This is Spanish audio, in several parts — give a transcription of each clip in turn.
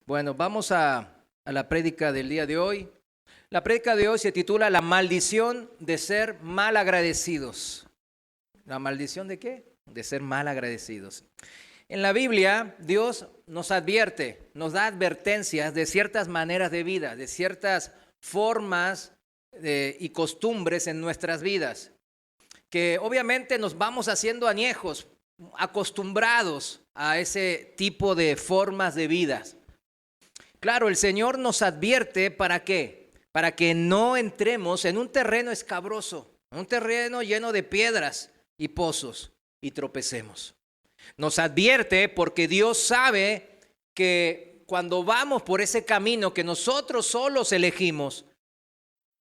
Bueno, vamos a la prédica del día de hoy. La prédica de hoy se titula La maldición de ser mal agradecidos. ¿La maldición de qué? De ser mal agradecidos. En la Biblia, Dios nos advierte, nos da advertencias de ciertas maneras de vida, de ciertas formas y costumbres en nuestras vidas, que obviamente nos vamos haciendo añejos, acostumbrados a ese tipo de formas de vida. Claro, el Señor nos advierte ¿para qué? Para que no entremos en un terreno escabroso, un terreno lleno de piedras y pozos y tropecemos. Nos advierte porque Dios sabe que cuando vamos por ese camino que nosotros solos elegimos,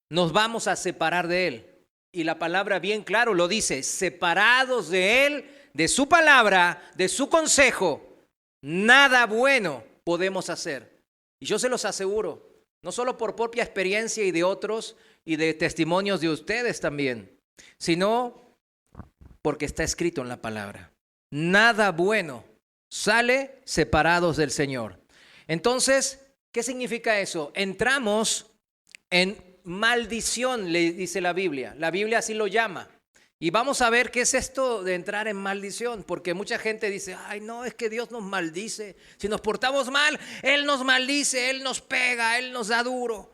nos vamos a separar de Él. Y la palabra bien claro lo dice, separados de Él, de su palabra, de su consejo, nada bueno podemos hacer. Y yo se los aseguro, no solo por propia experiencia y de otros y de testimonios de ustedes también, sino porque está escrito en la palabra. Nada bueno sale separados del Señor. Entonces, ¿qué significa eso? Entramos en maldición, le dice la Biblia. La Biblia así lo llama. Y vamos a ver qué es esto de entrar en maldición, porque mucha gente dice, ay no, es que Dios nos maldice. Si nos portamos mal, Él nos maldice, Él nos pega, Él nos da duro.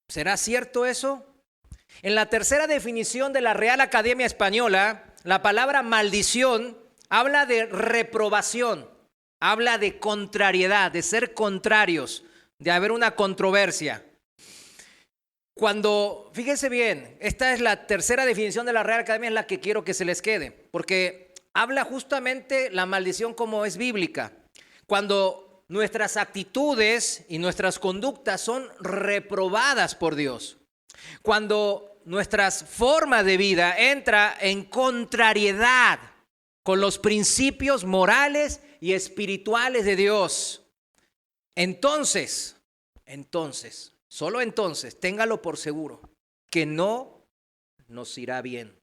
¿Será cierto eso? En la tercera definición de la Real Academia Española, la palabra maldición habla de reprobación, habla de contrariedad, de ser contrarios, de haber una controversia. Cuando, fíjense bien, esta es la tercera definición de la Real Academia, es la que quiero que se les quede, porque habla justamente la maldición como es bíblica. Cuando nuestras actitudes y nuestras conductas son reprobadas por Dios. Cuando nuestra forma de vida entra en contrariedad con los principios morales y espirituales de Dios. Entonces, solo entonces, téngalo por seguro, que no nos irá bien.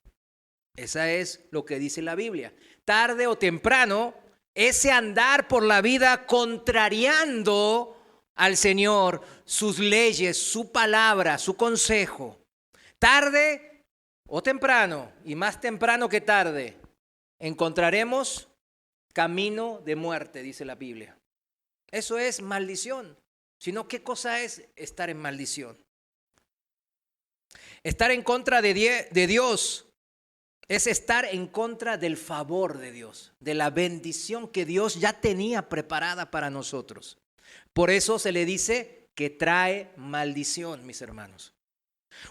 Esa es lo que dice la Biblia. Tarde o temprano, ese andar por la vida contrariando al Señor, sus leyes, su palabra, su consejo. Tarde o temprano, y más temprano que tarde, encontraremos camino de muerte, dice la Biblia. Eso es maldición. Sino, ¿qué cosa es estar en maldición? Estar en contra de Dios es estar en contra del favor de Dios, de la bendición que Dios ya tenía preparada para nosotros. Por eso se le dice que trae maldición, mis hermanos.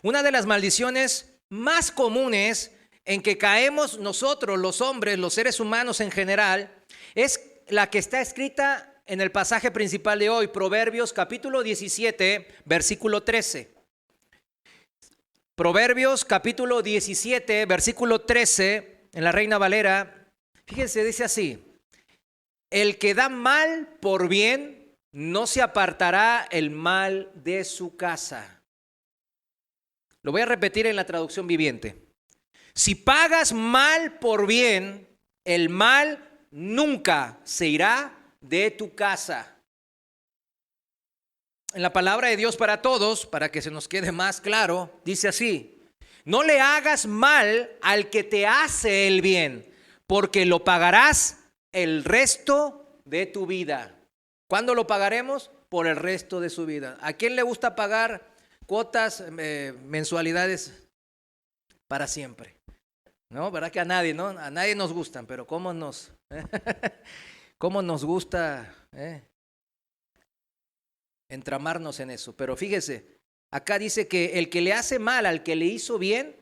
Una de las maldiciones más comunes en que caemos nosotros, los hombres, los seres humanos en general, es la que está escrita en el pasaje principal de hoy, Proverbios capítulo 17, versículo 13. Proverbios capítulo 17, versículo 13, en la Reina Valera, fíjense, dice así: el que da mal por bien, no se apartará el mal de su casa. Lo voy a repetir en la traducción viviente. Si pagas mal por bien, el mal nunca se irá de tu casa. En la palabra de Dios para todos, para que se nos quede más claro, dice así: no le hagas mal al que te hace el bien, porque lo pagarás el resto de tu vida. ¿Cuándo lo pagaremos? Por el resto de su vida. ¿A quién le gusta pagar cuotas, mensualidades para siempre? No, ¿verdad que a nadie, no? A nadie nos gustan, pero ¿cómo nos gusta entramarnos en eso? Pero fíjese, acá dice que el que le hace mal al que le hizo bien,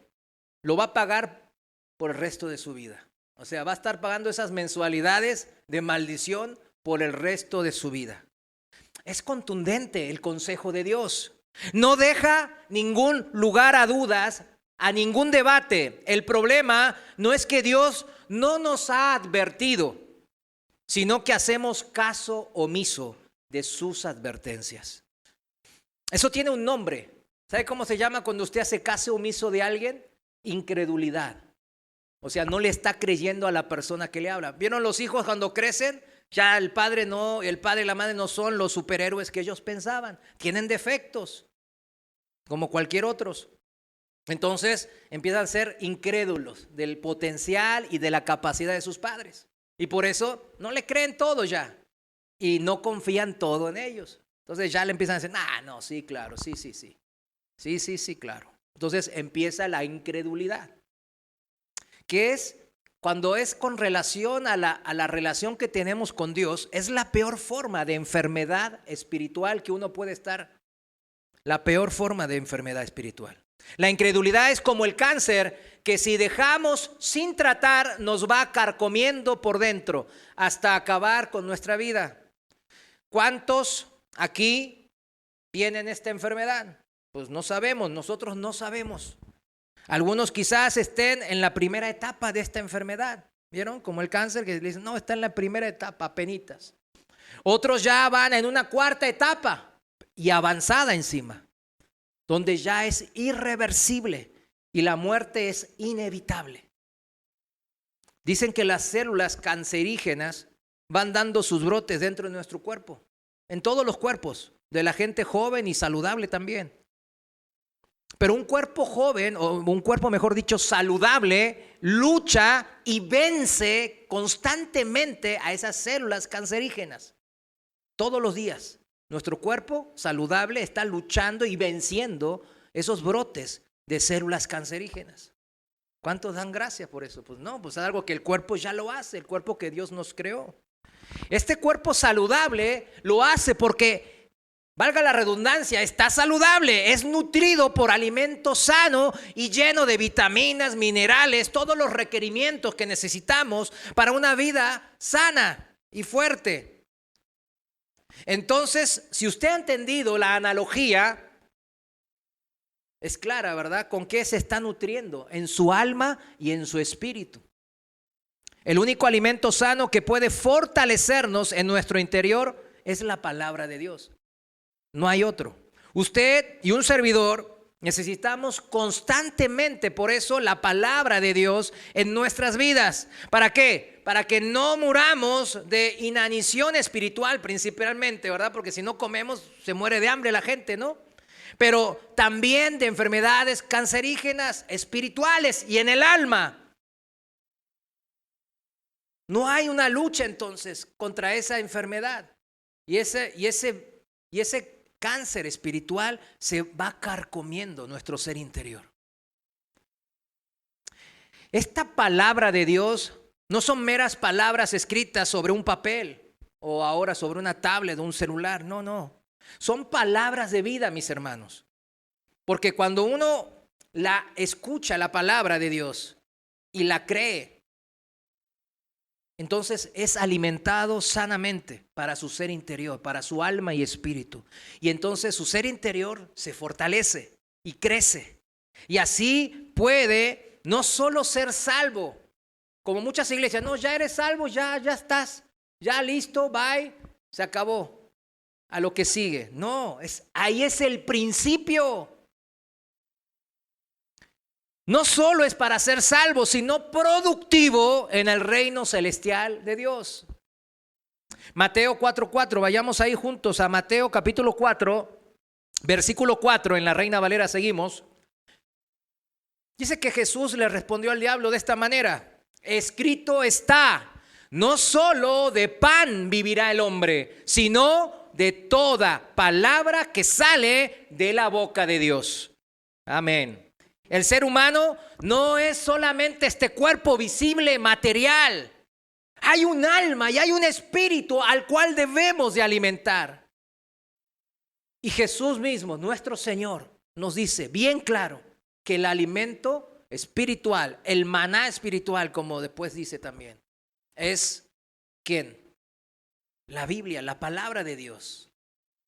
lo va a pagar por el resto de su vida. O sea, va a estar pagando esas mensualidades de maldición por el resto de su vida. Es contundente el consejo de Dios. No deja ningún lugar a dudas, a ningún debate. El problema no es que Dios no nos ha advertido, sino que hacemos caso omiso de sus advertencias. Eso tiene un nombre. ¿Sabe cómo se llama cuando usted hace caso omiso de alguien? Incredulidad. O sea, no le está creyendo a la persona que le habla. ¿Vieron los hijos cuando crecen? Ya el padre y la madre no son los superhéroes que ellos pensaban. Tienen defectos, como cualquier otros. Entonces empiezan a ser incrédulos del potencial y de la capacidad de sus padres. Y por eso no le creen todo ya. Y no confían todo en ellos. Entonces ya le empiezan a decir, no, sí, claro, sí. Sí, claro. Entonces empieza la incredulidad. Que es, cuando es con relación a la relación que tenemos con Dios, es la peor forma de enfermedad espiritual que uno puede estar. La peor forma de enfermedad espiritual. La incredulidad es como el cáncer que si dejamos sin tratar nos va carcomiendo por dentro hasta acabar con nuestra vida. ¿Cuántos aquí tienen esta enfermedad? Pues no sabemos, nosotros no sabemos. Algunos quizás estén en la primera etapa de esta enfermedad. ¿Vieron? Como el cáncer que dicen, no, está en la primera etapa, apenitas. Otros ya van en una cuarta etapa y avanzada encima, donde ya es irreversible y la muerte es inevitable. Dicen que las células cancerígenas van dando sus brotes dentro de nuestro cuerpo, en todos los cuerpos, de la gente joven y saludable también. Pero un cuerpo joven, o un cuerpo mejor dicho saludable, lucha y vence constantemente a esas células cancerígenas. Todos los días. Nuestro cuerpo saludable está luchando y venciendo esos brotes de células cancerígenas. ¿Cuántos dan gracias por eso? Pues no, pues es algo que el cuerpo ya lo hace, el cuerpo que Dios nos creó. Este cuerpo saludable lo hace porque, valga la redundancia, está saludable, es nutrido por alimento sano y lleno de vitaminas, minerales, todos los requerimientos que necesitamos para una vida sana y fuerte. Entonces, si usted ha entendido la analogía, es clara, ¿verdad? ¿Con qué se está nutriendo? En su alma y en su espíritu. El único alimento sano que puede fortalecernos en nuestro interior es la palabra de Dios. No hay otro. Usted y un servidor necesitamos constantemente, por eso, la palabra de Dios en nuestras vidas. ¿Para qué? Para que no muramos de inanición espiritual principalmente, ¿verdad? Porque si no comemos, se muere de hambre la gente, ¿no? Pero también de enfermedades cancerígenas espirituales y en el alma. No hay una lucha entonces contra esa enfermedad. Y ese cáncer espiritual se va carcomiendo nuestro ser interior. Esta palabra de Dios no son meras palabras escritas sobre un papel o ahora sobre una tablet o un celular. No. Son palabras de vida, mis hermanos. Porque cuando uno la escucha, la palabra de Dios, y la cree, entonces es alimentado sanamente para su ser interior, para su alma y espíritu. Y entonces su ser interior se fortalece y crece. Y así puede no solo ser salvo, como muchas iglesias, no, ya eres salvo, ya estás, ya listo, bye, se acabó, a lo que sigue. No, ahí es el principio. No solo es para ser salvo, sino productivo en el reino celestial de Dios. Mateo 4:4, vayamos ahí juntos a Mateo capítulo 4, versículo 4, en la Reina Valera seguimos. Dice que Jesús le respondió al diablo de esta manera: escrito está, no solo de pan vivirá el hombre, sino de toda palabra que sale de la boca de Dios. Amén. El ser humano no es solamente este cuerpo visible, material. Hay un alma y hay un espíritu al cual debemos de alimentar. Y Jesús mismo, nuestro Señor, nos dice bien claro que el alimento espiritual, el maná espiritual, como después dice también, es ¿quién? La Biblia, la palabra de Dios,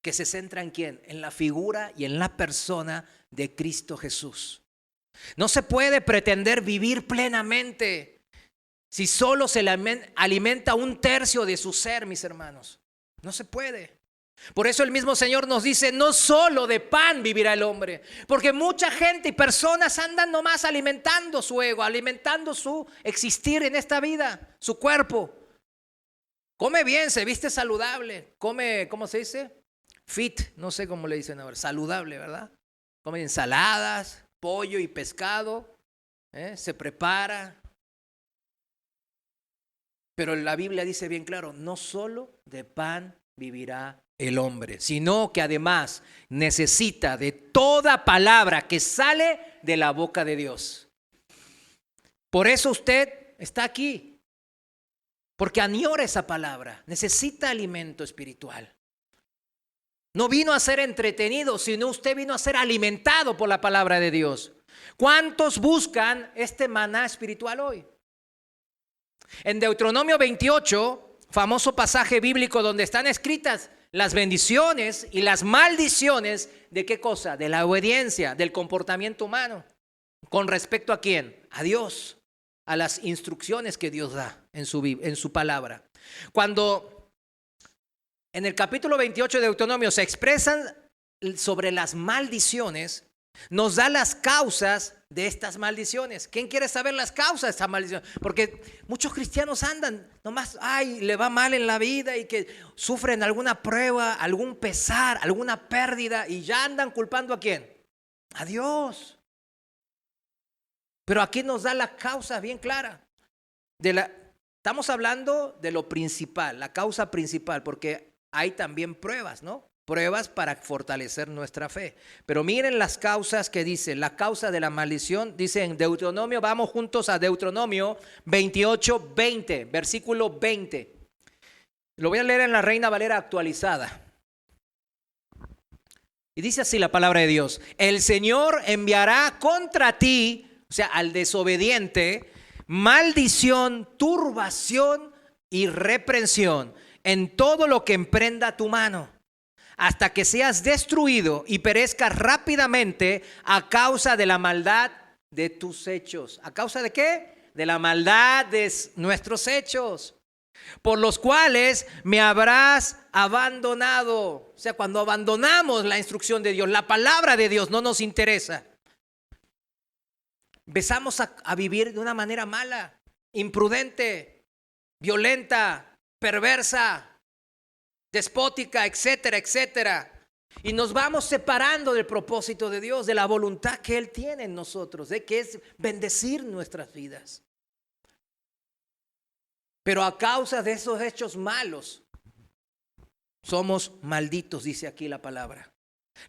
que se centra en ¿quién? En la figura y en la persona de Cristo Jesús. No se puede pretender vivir plenamente si solo se alimenta un tercio de su ser, mis hermanos. No se puede. Por eso el mismo Señor nos dice, no solo de pan vivirá el hombre. Porque mucha gente y personas andan nomás alimentando su ego, alimentando su existir en esta vida, su cuerpo. come bien, se viste saludable, come, ¿cómo se dice? Fit, no sé cómo le dicen ahora, saludable, ¿verdad? Come ensaladas, pollo y pescado, se prepara. Pero la Biblia dice bien claro, no solo de pan vivirá el hombre, sino que además necesita de toda palabra que sale de la boca de Dios. Por eso usted está aquí, porque añora esa palabra, necesita alimento espiritual. No vino a ser entretenido, sino usted vino a ser alimentado por la palabra de Dios. ¿Cuántos buscan este maná espiritual hoy? En Deuteronomio 28, famoso pasaje bíblico donde están escritas las bendiciones y las maldiciones, ¿de qué cosa? De la obediencia, del comportamiento humano. ¿Con respecto a quién? A Dios, a las instrucciones que Dios da en su palabra. Cuando en el capítulo 28 de Deuteronomio se expresan sobre las maldiciones, nos da las causas de estas maldiciones. ¿Quién quiere saber las causas de estas maldiciones? Porque muchos cristianos andan nomás, le va mal en la vida y que sufren alguna prueba, algún pesar, alguna pérdida y ya andan culpando ¿a quién? A Dios. Pero aquí nos da la causa bien clara. Estamos hablando de lo principal, la causa principal, porque hay también pruebas, ¿no? Pruebas para fortalecer nuestra fe. Pero miren las causas que dice, la causa de la maldición, dice en Deuteronomio, vamos juntos a Deuteronomio 28, 20, versículo 20. Lo voy a leer en la Reina Valera actualizada. Y dice así la palabra de Dios, el Señor enviará contra ti, o sea, al desobediente, maldición, turbación y reprensión en todo lo que emprenda tu mano, hasta que seas destruido y perezcas rápidamente a causa de la maldad de tus hechos. ¿A causa de qué? De la maldad de nuestros hechos, por los cuales me habrás abandonado. O sea, cuando abandonamos la instrucción de Dios, la palabra de Dios no nos interesa, empezamos a vivir de una manera mala, imprudente, violenta, perversa, despótica, etcétera, etcétera. Y nos vamos separando del propósito de Dios, de la voluntad que Él tiene en nosotros, de que es bendecir nuestras vidas. Pero a causa de esos hechos malos, somos malditos, dice aquí la palabra.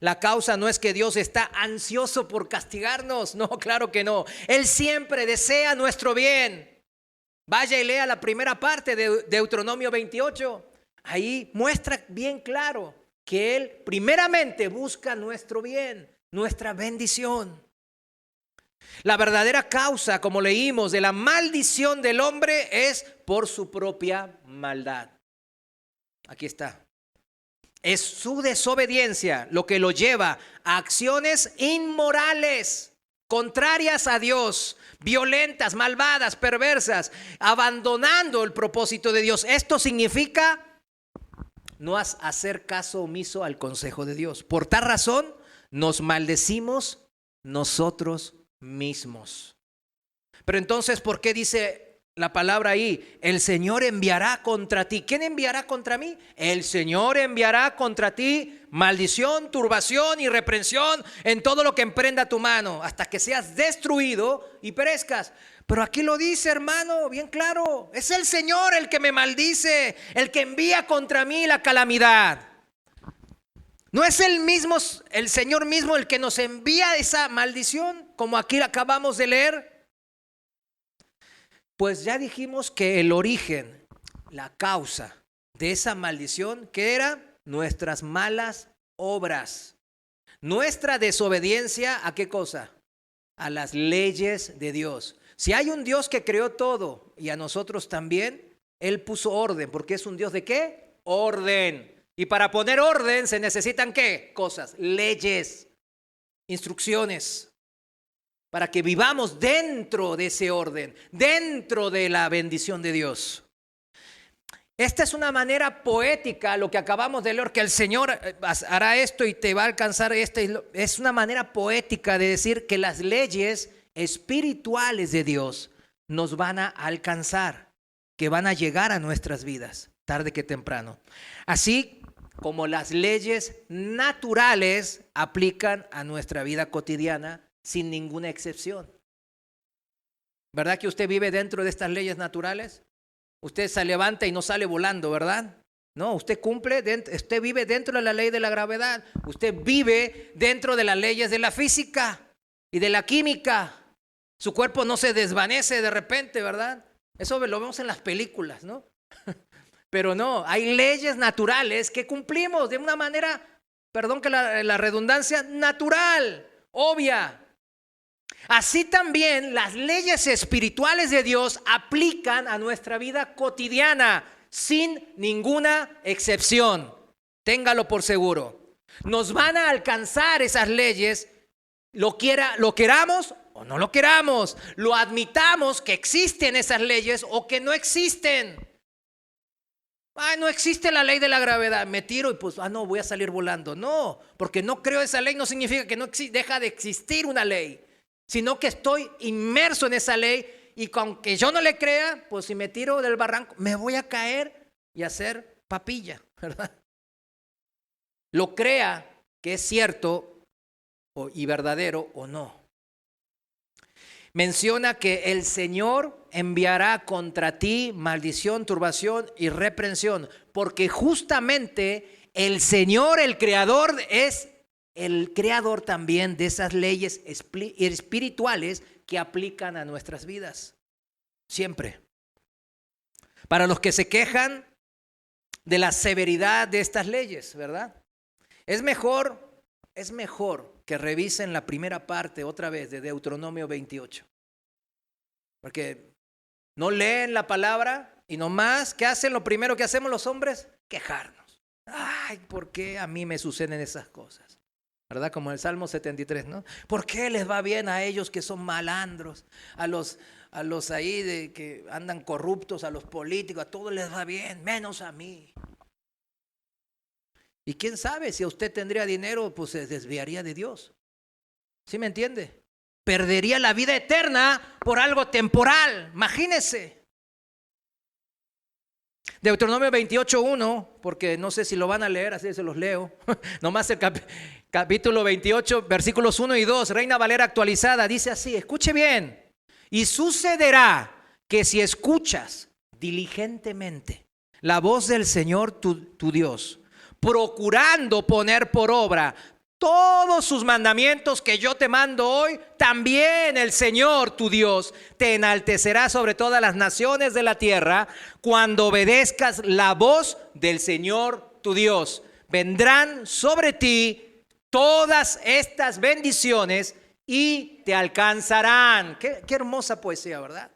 La causa no es que Dios está ansioso por castigarnos, no, claro que no. Él siempre desea nuestro bien. Vaya y lea la primera parte de Deuteronomio 28. Ahí muestra bien claro que Él primeramente busca nuestro bien, nuestra bendición. La verdadera causa, como leímos, de la maldición del hombre es por su propia maldad. Aquí está. Es su desobediencia lo que lo lleva a acciones inmorales, contrarias a Dios, violentas, malvadas, perversas, abandonando el propósito de Dios. Esto significa no hacer caso omiso al consejo de Dios. Por tal razón, nos maldecimos nosotros mismos. Pero entonces, ¿por qué dice la palabra ahí? El Señor enviará contra ti. ¿Quién enviará contra mí? El Señor enviará contra ti maldición, turbación y reprensión en todo lo que emprenda tu mano, hasta que seas destruido y perezcas. Pero aquí lo dice, hermano, bien claro. Es el Señor el que me maldice, el que envía contra mí la calamidad. ¿No es el Señor mismo el que nos envía esa maldición, como aquí acabamos de leer? Pues ya dijimos que el origen, la causa de esa maldición, ¿qué era? Nuestras malas obras. Nuestra desobediencia, ¿a qué cosa? A las leyes de Dios. Si hay un Dios que creó todo y a nosotros también, Él puso orden, porque es un Dios ¿de qué? Orden. Y para poner orden se necesitan ¿qué? Cosas, leyes, instrucciones, para que vivamos dentro de ese orden, dentro de la bendición de Dios. Esta es una manera poética, lo que acabamos de leer, que el Señor hará esto y te va a alcanzar es una manera poética de decir que las leyes espirituales de Dios nos van a alcanzar, que van a llegar a nuestras vidas. tarde que temprano. Así como las leyes naturales aplican a nuestra vida cotidiana sin ninguna excepción. ¿Verdad que usted vive dentro de estas leyes naturales? Usted se levanta y no sale volando, ¿verdad? No, usted usted vive dentro de la ley de la gravedad. Usted vive dentro de las leyes de la física y de la química. Su cuerpo no se desvanece de repente, ¿verdad? Eso lo vemos en las películas, ¿no? Pero no, hay leyes naturales que cumplimos de una manera, perdón que la redundancia, natural, obvia. Así también las leyes espirituales de Dios aplican a nuestra vida cotidiana sin ninguna excepción. Téngalo por seguro. Nos van a alcanzar esas leyes, lo queramos o no lo queramos, lo admitamos que existen esas leyes o que no existen. Ay, no existe la ley de la gravedad, me tiro y pues, no, voy a salir volando. No, porque no creo esa ley no significa que no deja de existir una ley, sino que estoy inmerso en esa ley y aunque yo no le crea, pues si me tiro del barranco, me voy a caer y hacer papilla, ¿verdad? Lo crea que es cierto y verdadero o no. Menciona que el Señor enviará contra ti maldición, turbación y reprensión, porque justamente el Señor, el Creador, es el creador también de esas leyes espirituales que aplican a nuestras vidas. Siempre. Para los que se quejan de la severidad de estas leyes, ¿verdad? Es mejor que revisen la primera parte otra vez de Deuteronomio 28. Porque no leen la palabra y nomás, ¿qué hacen? Lo primero que hacemos los hombres, quejarnos. Ay, ¿por qué a mí me suceden esas cosas? ¿Verdad? Como el Salmo 73, ¿no? ¿Por qué les va bien a ellos que son malandros? A los ahí de que andan corruptos, a los políticos, a todos les va bien, menos a mí. Y quién sabe, si a usted tendría dinero, pues se desviaría de Dios. ¿Sí me entiende? Perdería la vida eterna por algo temporal. Imagínese. Deuteronomio 28:1, porque no sé si lo van a leer, así se los leo. Nomás el capítulo 28, versículos 1 y 2, Reina Valera actualizada, dice así, escuche bien. Y sucederá que si escuchas diligentemente la voz del Señor tu Dios, procurando poner por obra todos sus mandamientos que yo te mando hoy, también el Señor tu Dios te enaltecerá sobre todas las naciones de la tierra cuando obedezcas la voz del Señor tu Dios. Vendrán sobre ti todas estas bendiciones y te alcanzarán. Qué hermosa poesía, ¿verdad?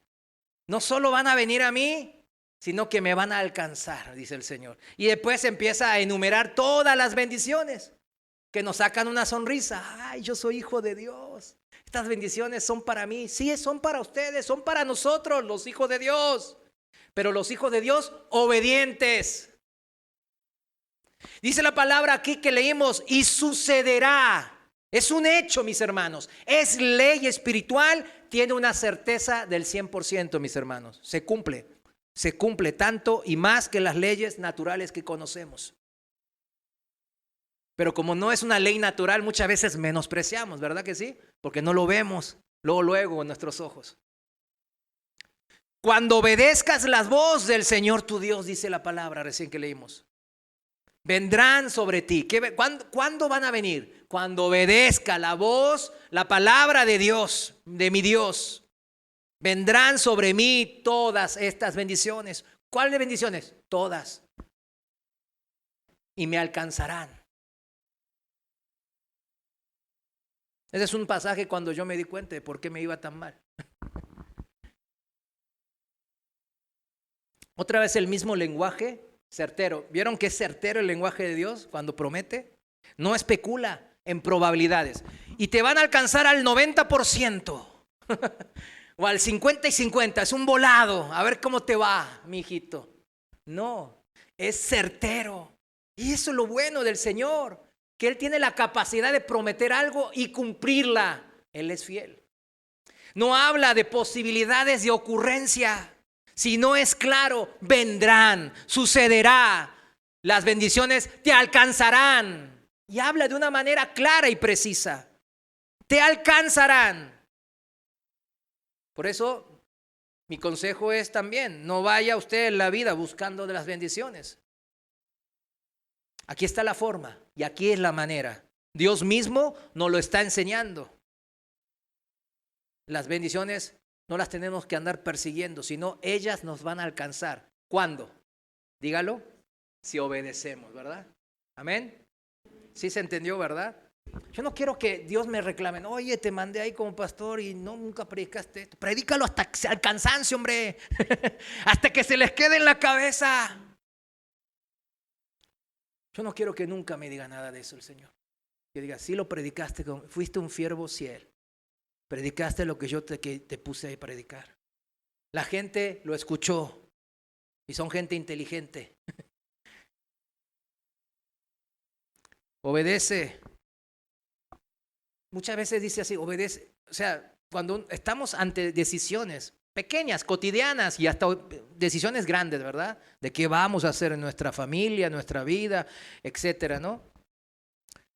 No solo van a venir a mí, sino que me van a alcanzar, dice el Señor. Y después empieza a enumerar todas las bendiciones que nos sacan una sonrisa. Ay, yo soy hijo de Dios. Estas bendiciones son para mí. Sí, son para ustedes, son para nosotros, los hijos de Dios. Pero los hijos de Dios obedientes. Dice la palabra aquí que leímos, y sucederá. Es un hecho, mis hermanos. Es ley espiritual, tiene una certeza del 100%, mis hermanos. Se cumple tanto y más que las leyes naturales que conocemos. Pero como no es una ley natural, muchas veces menospreciamos, ¿verdad que sí? Porque no lo vemos luego en nuestros ojos. Cuando obedezcas la voz del Señor tu Dios, dice la palabra recién que leímos, vendrán sobre ti. ¿Cuándo van a venir? Cuando obedezca la voz, la palabra de Dios, de mi Dios. Vendrán sobre mí todas estas bendiciones. ¿Cuáles bendiciones? Todas. Y me alcanzarán. Ese es un pasaje cuando yo me di cuenta de por qué me iba tan mal. Otra vez el mismo lenguaje certero. ¿Vieron que es certero el lenguaje de Dios cuando promete? No especula en probabilidades. Y te van a alcanzar al 90%. O al 50 y 50. Es un volado. A ver cómo te va, mi hijito. No, es certero. Y eso es lo bueno del Señor. Que Él tiene la capacidad de prometer algo y cumplirla. Él es fiel. No habla de posibilidades de ocurrencia, Si no es claro, vendrán, sucederá. Las bendiciones te alcanzarán. Y habla de una manera clara y precisa. Te alcanzarán. Por eso, mi consejo es también, no vaya usted en la vida buscando de las bendiciones. Aquí está la forma y aquí es la manera. Dios mismo nos lo está enseñando. Las bendiciones no las tenemos que andar persiguiendo, sino ellas nos van a alcanzar. ¿Cuándo? Dígalo, si obedecemos, ¿verdad? Amén. ¿Sí se entendió, verdad? Yo no quiero que Dios me reclame, oye, te mandé ahí como pastor y nunca predicaste esto. Predícalo hasta el cansancio, hombre. Hasta que se les quede en la cabeza. Yo no quiero que nunca me diga nada de eso el Señor. Que diga, sí lo predicaste, fuiste un siervo fiel. Predicaste lo que yo te puse a predicar. La gente lo escuchó y son gente inteligente. Obedece. Muchas veces dice así, obedece. O sea, cuando estamos ante decisiones pequeñas, cotidianas y hasta decisiones grandes, ¿verdad? De qué vamos a hacer en nuestra familia, en nuestra vida, etcétera, ¿no?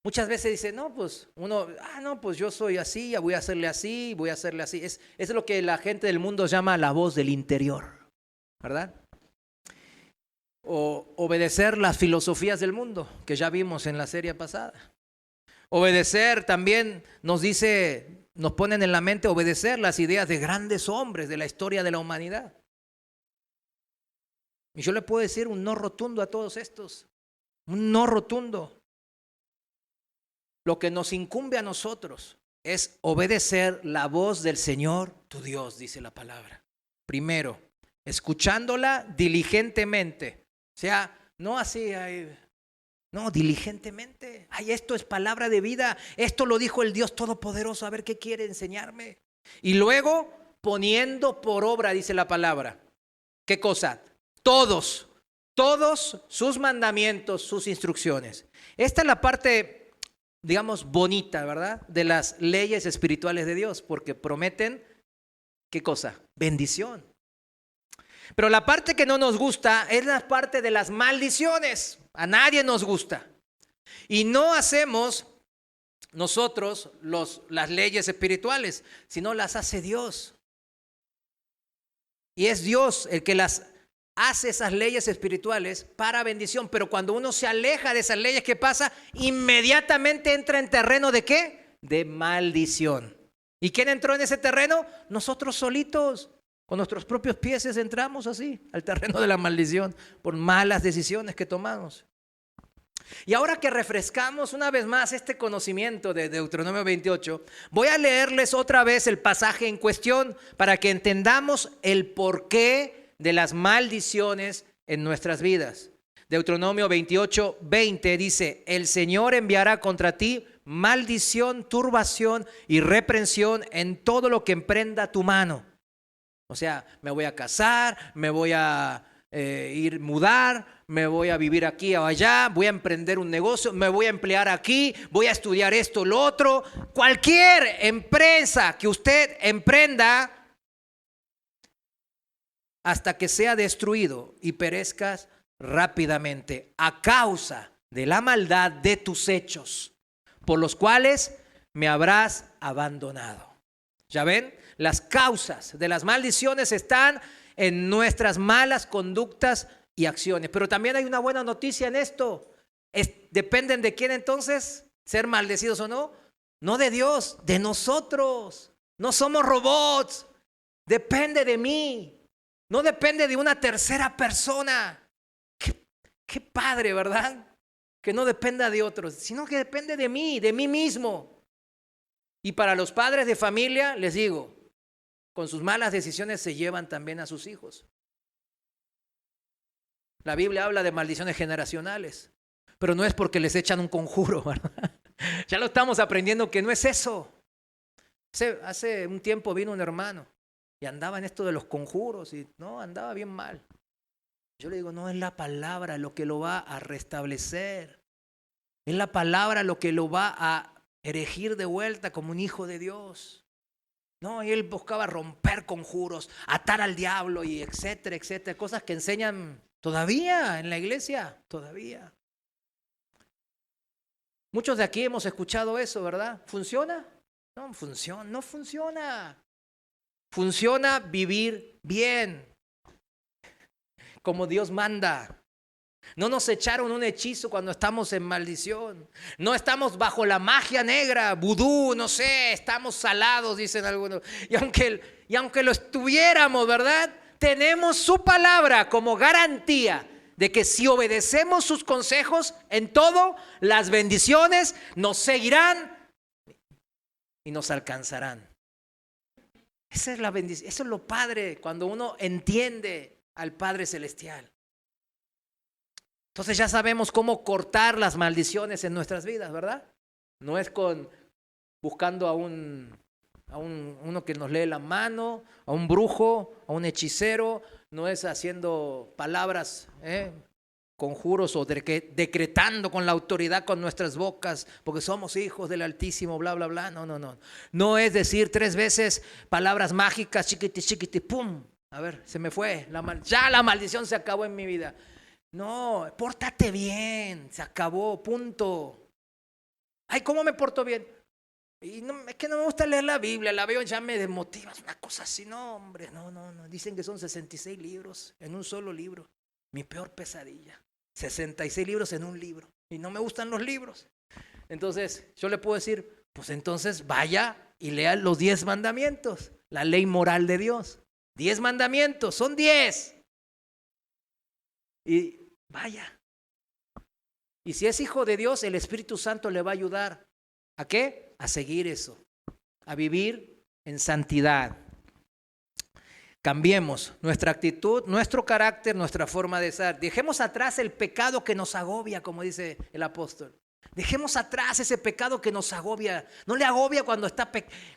Muchas veces dice, no, pues uno, no, pues yo soy así, voy a hacerle así, voy a hacerle así. Es lo que la gente del mundo llama la voz del interior, ¿verdad? O obedecer las filosofías del mundo, que ya vimos en la serie pasada. Obedecer también nos dice, nos ponen en la mente obedecer las ideas de grandes hombres de la historia de la humanidad. Y yo le puedo decir un no rotundo a todos estos, un no rotundo. Lo que nos incumbe a nosotros es obedecer la voz del Señor, tu Dios, dice la palabra. Primero, escuchándola diligentemente. O sea, no así, no, diligentemente. Esto es palabra de vida. Esto lo dijo el Dios Todopoderoso. A ver qué quiere enseñarme. Y luego, poniendo por obra, dice la palabra. ¿Qué cosa? Todos sus mandamientos, sus instrucciones. Esta es la parte, digamos, bonita, ¿verdad? De las leyes espirituales de Dios, porque prometen, ¿qué cosa? Bendición. Pero la parte que no nos gusta es la parte de las maldiciones. A nadie nos gusta. Y no hacemos nosotros las leyes espirituales, sino las hace Dios. Y es Dios el que las hace, esas leyes espirituales para bendición. Pero cuando uno se aleja de esas leyes, ¿qué pasa? Inmediatamente entra en terreno ¿de qué? De maldición. ¿Y quién entró en ese terreno? Nosotros solitos. Con nuestros propios pies entramos así al terreno de la maldición por malas decisiones que tomamos. Y ahora que refrescamos una vez más este conocimiento de Deuteronomio 28, voy a leerles otra vez el pasaje en cuestión para que entendamos el porqué de las maldiciones en nuestras vidas. Deuteronomio 28, 20 dice, el Señor enviará contra ti maldición, turbación y reprensión en todo lo que emprenda tu mano. O sea, me voy a casar, me voy a mudar, me voy a vivir aquí o allá, voy a emprender un negocio, me voy a emplear aquí, voy a estudiar esto, lo otro. Cualquier empresa que usted emprenda hasta que sea destruido y perezcas rápidamente a causa de la maldad de tus hechos, por los cuales me habrás abandonado. ¿Ya ven? Las causas de las maldiciones están en nuestras malas conductas y acciones. Pero también hay una buena noticia en esto. ¿Dependen de quién entonces? ¿Ser maldecidos o no? No de Dios, de nosotros. No somos robots. Depende de mí. No depende de una tercera persona. Qué padre, ¿verdad? Que no dependa de otros, sino que depende de mí mismo. Y para los padres de familia, les digo, con sus malas decisiones se llevan también a sus hijos. La Biblia habla de maldiciones generacionales, pero no es porque les echan un conjuro, ¿verdad? Ya lo estamos aprendiendo que no es eso. Hace un tiempo vino un hermano y andaba en esto de los conjuros y no, andaba bien mal. Yo le digo, no, es la palabra lo que lo va a restablecer. Es la palabra lo que lo va a erigir de vuelta como un hijo de Dios. No, y él buscaba romper conjuros, atar al diablo y etcétera, etcétera. Cosas que enseñan todavía en la iglesia, todavía. Muchos de aquí hemos escuchado eso, ¿verdad? ¿Funciona? No funciona, no funciona. Funciona vivir bien, como Dios manda. No nos echaron un hechizo cuando estamos en maldición. No estamos bajo la magia negra, vudú, no sé, estamos salados, dicen algunos. Y aunque lo estuviéramos, ¿verdad? Tenemos su palabra como garantía de que si obedecemos sus consejos en todo, las bendiciones nos seguirán y nos alcanzarán. Esa es la bendición, eso es lo padre cuando uno entiende al Padre Celestial. Entonces ya sabemos cómo cortar las maldiciones en nuestras vidas, ¿verdad? No es buscando a uno que nos lee la mano, a un brujo, a un hechicero, no es haciendo palabras, conjuros o decretando con la autoridad con nuestras bocas, porque somos hijos del Altísimo, bla, bla, bla. No. No es decir 3 veces palabras mágicas, chiquiti, chiquiti, pum. A ver, se me fue, ya la maldición se acabó en mi vida. No, pórtate bien, se acabó, punto. Ay, ¿cómo me porto bien? Y no, es que no me gusta leer la Biblia, la veo ya me desmotiva, es una cosa así. No, hombre, no. Dicen que son 66 libros en un solo libro. Mi peor pesadilla, 66 libros en un libro. Y no me gustan los libros. Entonces, yo le puedo decir, pues entonces vaya y lea los 10 mandamientos, la ley moral de Dios. 10 mandamientos, son 10. Y vaya. Y si es hijo de Dios, el Espíritu Santo le va a ayudar. ¿A qué? A seguir eso. A vivir en santidad. Cambiemos nuestra actitud, nuestro carácter, nuestra forma de ser. Dejemos atrás el pecado que nos agobia, como dice el apóstol. Dejemos atrás ese pecado que nos agobia. No le agobia cuando está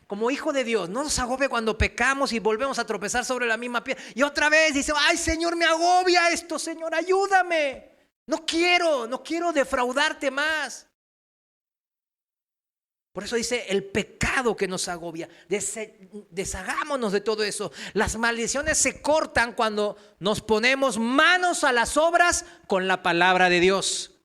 como hijo de Dios. No nos agobia cuando pecamos y volvemos a tropezar sobre la misma piedra. Y otra vez dice, ay Señor, me agobia esto, Señor, ayúdame. No quiero defraudarte más. Por eso dice el pecado que nos agobia. Deshagámonos de todo eso. Las maldiciones se cortan cuando nos ponemos manos a las obras con la palabra de Dios.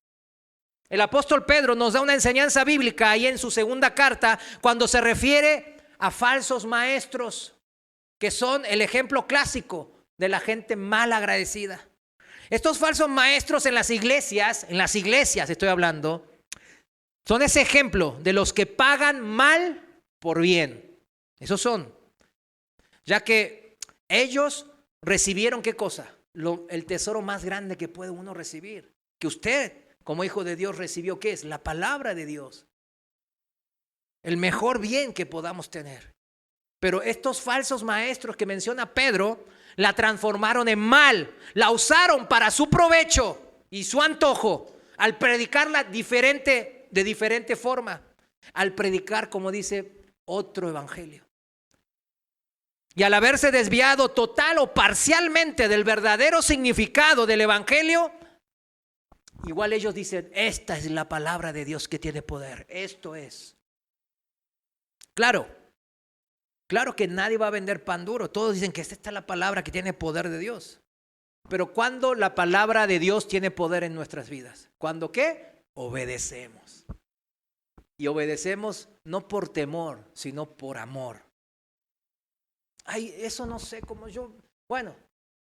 El apóstol Pedro nos da una enseñanza bíblica ahí en su segunda carta cuando se refiere a falsos maestros que son el ejemplo clásico de la gente mal agradecida. Estos falsos maestros en las iglesias estoy hablando, son ese ejemplo de los que pagan mal por bien. Esos son. Ya que ellos recibieron ¿qué cosa? El tesoro más grande que puede uno recibir. Que usted, como hijo de Dios, recibió ¿qué es? La palabra de Dios. El mejor bien que podamos tener. Pero estos falsos maestros que menciona Pedro, la transformaron en mal. La usaron para su provecho y su antojo. Al predicarla de diferente forma. Al predicar, como dice, otro evangelio. Y al haberse desviado total o parcialmente del verdadero significado del evangelio, igual ellos dicen, esta es la palabra de Dios que tiene poder. Esto es. Claro que nadie va a vender pan duro. Todos dicen que esta es la palabra que tiene poder de Dios. Pero ¿cuándo la palabra de Dios tiene poder en nuestras vidas? ¿Cuándo qué? Obedecemos. Y obedecemos no por temor, sino por amor. Ay, eso no sé cómo Bueno,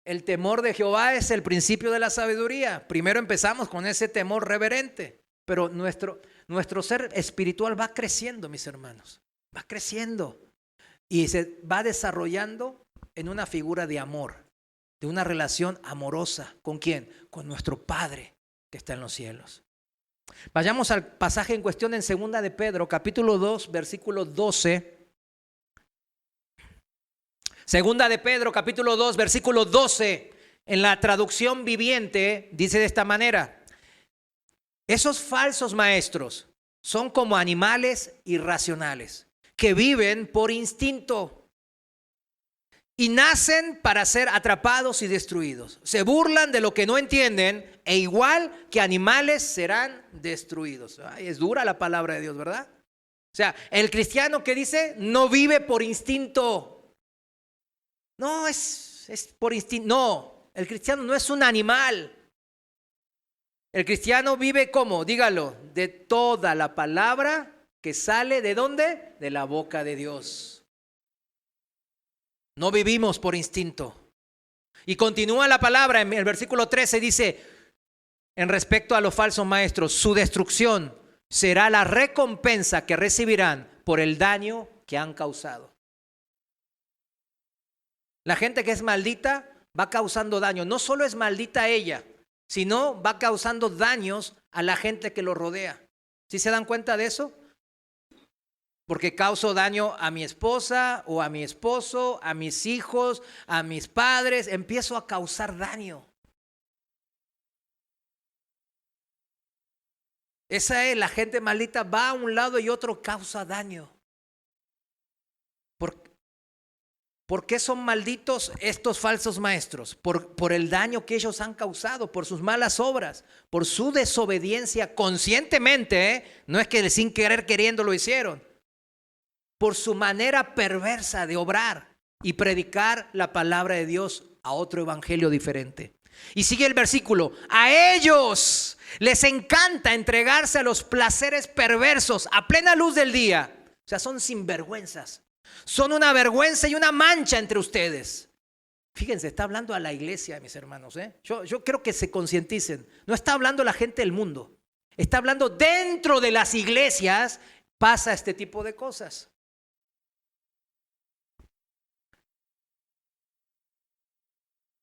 el temor de Jehová es el principio de la sabiduría. Primero empezamos con ese temor reverente. Pero nuestro ser espiritual va creciendo, mis hermanos. Va creciendo. Y se va desarrollando en una figura de amor. De una relación amorosa. ¿Con quién? Con nuestro Padre que está en los cielos. Vayamos al pasaje en cuestión en 2 de Pedro, capítulo 2, versículo 12. 2 de Pedro, capítulo 2, versículo 12. En la traducción viviente dice de esta manera: esos falsos maestros son como animales irracionales que viven por instinto y nacen para ser atrapados y destruidos. Se burlan de lo que no entienden e igual que animales serán destruidos. Ay, es dura la palabra de Dios, ¿verdad? sea, el cristiano que dice no vive por instinto. No, es por instinto. No, el cristiano no es un animal. El cristiano vive ¿cómo? Dígalo, de toda la palabra que sale ¿de dónde? De la boca de Dios. No vivimos por instinto. Y continúa la palabra en el versículo 13, dice, en respecto a los falsos maestros, su destrucción será la recompensa que recibirán por el daño que han causado. La gente que es maldita va causando daño. No solo es maldita ella, sino va causando daños a la gente que lo rodea. ¿Sí se dan cuenta de eso? Porque causo daño a mi esposa o a mi esposo, a mis hijos, a mis padres. Empiezo a causar daño. Esa es la gente maldita, va a un lado y otro causa daño. ¿Por qué son malditos estos falsos maestros? Por el daño que ellos han causado, por sus malas obras, por su desobediencia conscientemente, no es que sin querer queriendo lo hicieron, por su manera perversa de obrar y predicar la palabra de Dios a otro evangelio diferente. Y sigue el versículo, a ellos les encanta entregarse a los placeres perversos a plena luz del día. O sea, son sinvergüenzas. Son una vergüenza y una mancha entre ustedes. Fíjense, está hablando a la iglesia, mis hermanos. Yo quiero que se concienticen. No está hablando a la gente del mundo. Está hablando dentro de las iglesias. Pasa este tipo de cosas.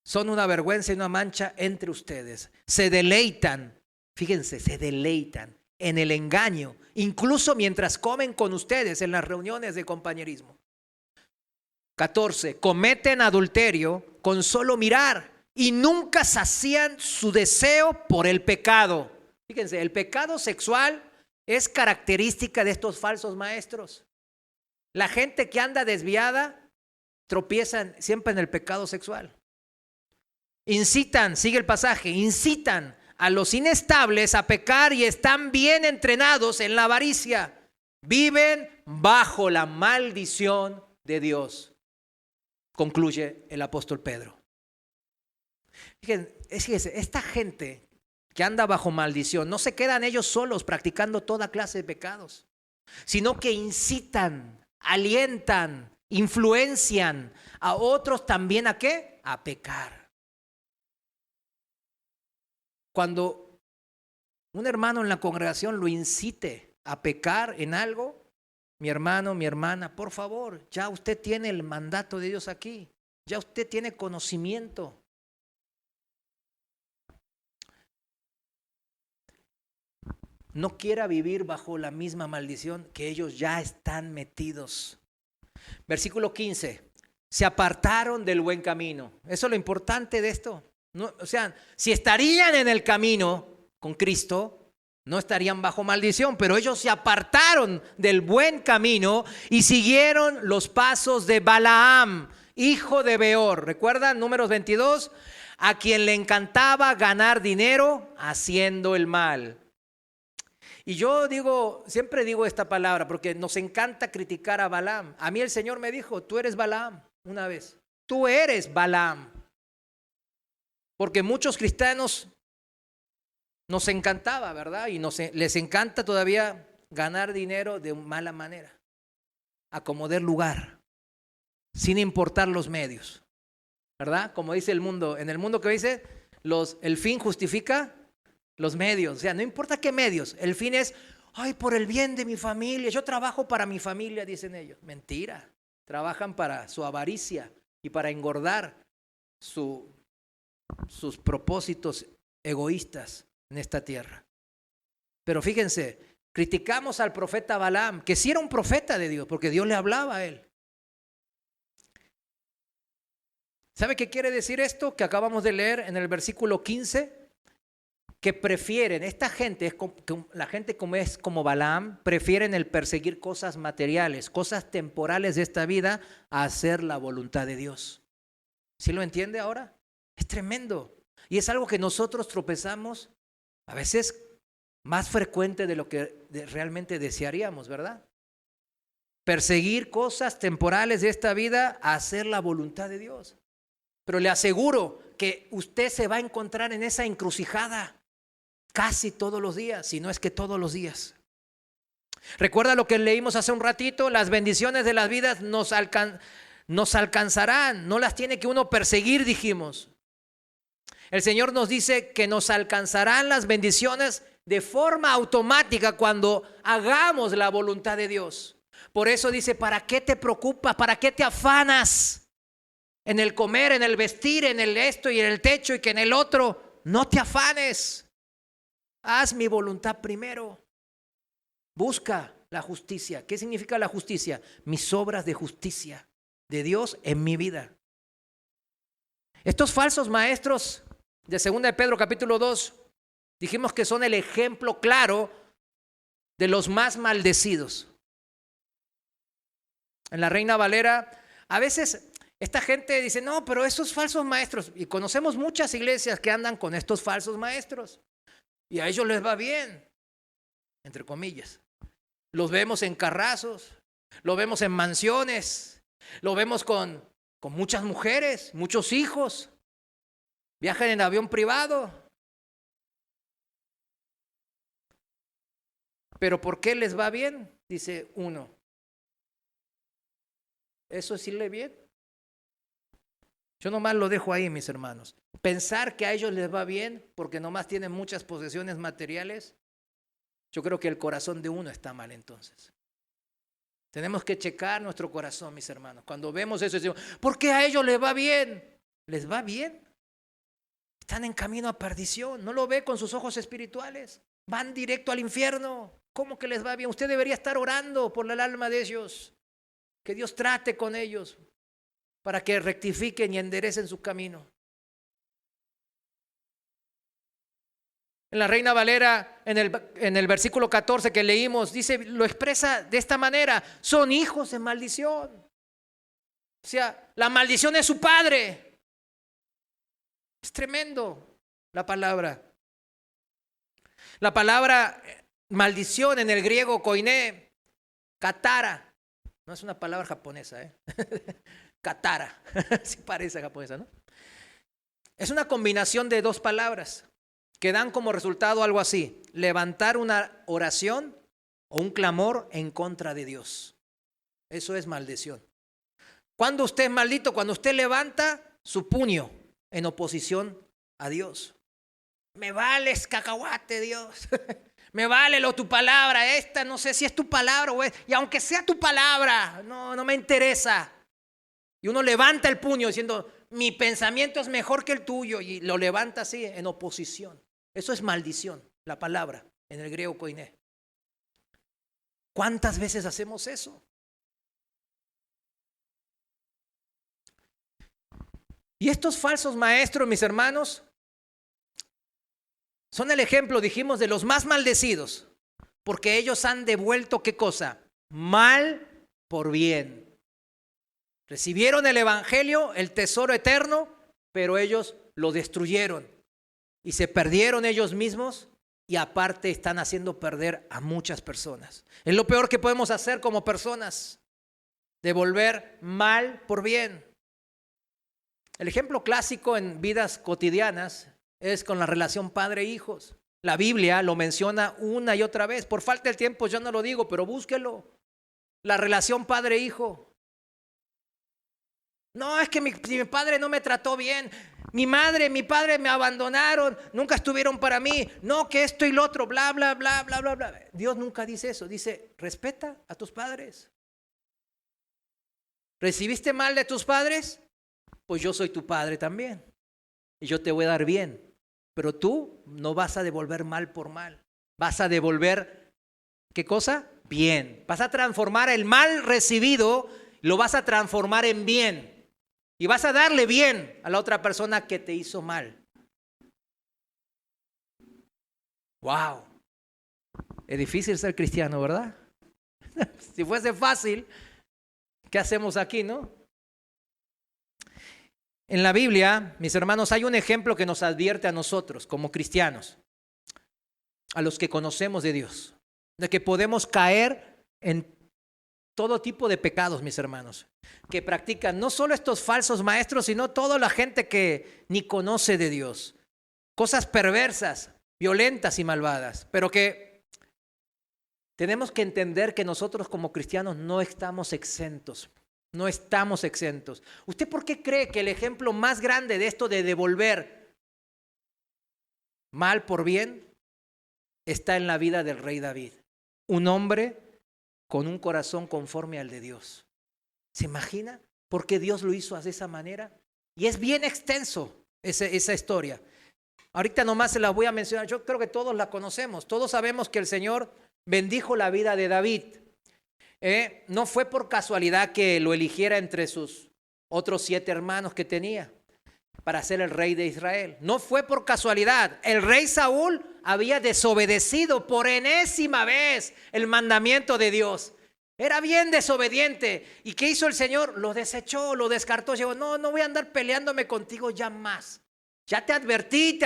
Son una vergüenza y una mancha entre ustedes. Se deleitan, fíjense, se deleitan en el engaño, incluso mientras comen con ustedes en las reuniones de compañerismo. 14. Cometen adulterio con solo mirar y nunca sacian su deseo por el pecado. Fíjense, el pecado sexual es característica de estos falsos maestros. La gente que anda desviada tropieza siempre en el pecado sexual. Incitan, sigue el pasaje, incitan a los inestables a pecar y están bien entrenados en la avaricia. Viven bajo la maldición de Dios. Concluye el apóstol Pedro. Fíjense, esta gente que anda bajo maldición, no se quedan ellos solos practicando toda clase de pecados, sino que incitan, alientan, influencian a otros también ¿a qué? A pecar. Cuando un hermano en la congregación lo incite a pecar en algo, mi hermano, mi hermana, por favor, ya usted tiene el mandato de Dios aquí, ya usted tiene conocimiento. No quiera vivir bajo la misma maldición que ellos ya están metidos. Versículo 15, se apartaron del buen camino. Eso es lo importante de esto. No, o sea, si estarían en el camino con Cristo, no estarían bajo maldición, pero ellos se apartaron del buen camino y siguieron los pasos de Balaam, hijo de Beor. ¿Recuerdan? Números 22, a quien le encantaba ganar dinero haciendo el mal. Y yo siempre digo esta palabra porque nos encanta criticar a Balaam. A mí el Señor me dijo, tú eres Balaam, una vez. Tú eres Balaam. Porque muchos cristianos nos encantaba, ¿verdad? Y les encanta todavía ganar dinero de mala manera, acomodar lugar, sin importar los medios, ¿verdad? Como dice el mundo, en el mundo que dice, el fin justifica los medios. O sea, no importa qué medios, el fin es, por el bien de mi familia, yo trabajo para mi familia, dicen ellos. Mentira, trabajan para su avaricia y para engordar sus propósitos egoístas en esta tierra. Pero fíjense, criticamos al profeta Balaam, que sí era un profeta de Dios, porque Dios le hablaba a él. ¿Sabe qué quiere decir esto que acabamos de leer en el versículo 15? Que prefieren, esta gente, la gente como es como Balaam, prefieren el perseguir cosas materiales, cosas temporales de esta vida, a hacer la voluntad de Dios. ¿Sí lo entiende ahora? Es tremendo. Y es algo que nosotros tropezamos a veces más frecuente de lo que realmente desearíamos, ¿verdad? perseguir cosas temporales de esta vida a hacer la voluntad de Dios. Pero le aseguro que usted se va a encontrar en esa encrucijada casi todos los días, si no es que todos los días. Recuerda lo que leímos hace un ratito, las bendiciones de las vidas nos alcanzarán, no las tiene que uno perseguir, dijimos. El Señor nos dice que nos alcanzarán las bendiciones de forma automática cuando hagamos la voluntad de Dios. Por eso dice, ¿para qué te preocupas? ¿Para qué te afanas? En el comer, en el vestir, en el esto y en el techo y que en el otro. No te afanes. Haz mi voluntad primero. Busca la justicia. ¿Qué significa la justicia? Mis obras de justicia de Dios en mi vida. Estos falsos maestros de 2 de Pedro capítulo 2, dijimos que son el ejemplo claro de los más maldecidos. En la Reina Valera, a veces esta gente dice, no, pero esos falsos maestros, y conocemos muchas iglesias que andan con estos falsos maestros, y a ellos les va bien, entre comillas. Los vemos en carrazos, lo vemos en mansiones, lo vemos con muchas mujeres, muchos hijos, viajan en avión privado. Pero ¿por qué les va bien? Dice uno. ¿Eso es irle bien? Yo nomás lo dejo ahí, mis hermanos. Pensar que a ellos les va bien porque nomás tienen muchas posesiones materiales, yo creo que el corazón de uno está mal entonces. Tenemos que checar nuestro corazón, mis hermanos. Cuando vemos eso, decimos, ¿por qué a ellos les va bien? ¿Les va bien? Están en camino a perdición. No lo ve con sus ojos espirituales. Van directo al infierno. ¿Cómo que les va bien? Usted debería estar orando por el alma de ellos. Que Dios trate con ellos para que rectifiquen y enderecen su camino. En la Reina Valera, en el versículo 14 que leímos, dice, lo expresa de esta manera, son hijos de maldición. O sea, la maldición es su padre. Es tremendo la palabra. La palabra maldición en el griego koiné, katara, no es una palabra japonesa, katara, sí parece japonesa, ¿no? Es una combinación de dos palabras que dan como resultado algo así, levantar una oración o un clamor en contra de Dios. Eso es maldición. Cuando usted es maldito, cuando usted levanta su puño en oposición a Dios. Me vales cacahuate, Dios. Me vale tu palabra, esta no sé si es tu palabra o es, y aunque sea tu palabra, no me interesa. Y uno levanta el puño diciendo, mi pensamiento es mejor que el tuyo, y lo levanta así en oposición. Eso es maldición, la palabra en el griego koiné. ¿Cuántas veces hacemos eso? Y estos falsos maestros, mis hermanos, son el ejemplo, dijimos, de los más maldecidos, porque ellos han devuelto, ¿qué cosa? Mal por bien. Recibieron el evangelio, el tesoro eterno, pero ellos lo destruyeron y se perdieron ellos mismos y aparte están haciendo perder a muchas personas. Es lo peor que podemos hacer como personas, devolver mal por bien. El ejemplo clásico en vidas cotidianas es con la relación padre-hijos. La Biblia lo menciona una y otra vez. Por falta de tiempo yo no lo digo, pero búsquelo. La relación padre-hijo. No, es que mi padre no me trató bien. Mi madre, mi padre me abandonaron, nunca estuvieron para mí. No, que esto y lo otro, bla, bla, bla, bla, bla, bla. Dios nunca dice eso. Dice, respeta a tus padres. ¿Recibiste mal de tus padres? Pues yo soy tu padre también. Y yo te voy a dar bien. Pero tú no vas a devolver mal por mal. Vas a devolver, ¿qué cosa? Bien. Vas a transformar el mal recibido, lo vas a transformar en bien. Y vas a darle bien a la otra persona que te hizo mal. ¡Wow! Es difícil ser cristiano, ¿verdad? Si fuese fácil, ¿qué hacemos aquí, no? En la Biblia, mis hermanos, hay un ejemplo que nos advierte a nosotros como cristianos, a los que conocemos de Dios, de que podemos caer en todo tipo de pecados, mis hermanos, que practican no solo estos falsos maestros, sino toda la gente que ni conoce de Dios. Cosas perversas, violentas y malvadas, pero que tenemos que entender que nosotros como cristianos no estamos exentos. No estamos exentos. ¿Usted por qué cree que el ejemplo más grande de esto de devolver mal por bien está en la vida del rey David? Un hombre con un corazón conforme al de Dios. ¿Se imagina por qué Dios lo hizo de esa manera? Y es bien extenso esa historia. Ahorita nomás se la voy a mencionar. Yo creo que todos la conocemos. Todos sabemos que el Señor bendijo la vida de David. No fue por casualidad que lo eligiera entre sus otros 7 hermanos que tenía para ser el rey de Israel. No fue por casualidad. El rey Saúl había desobedecido por enésima vez el mandamiento de Dios. Era bien desobediente. ¿Y qué hizo el Señor? Lo desechó, lo descartó. Llegó, no voy a andar peleándome contigo ya más. Ya te advertí.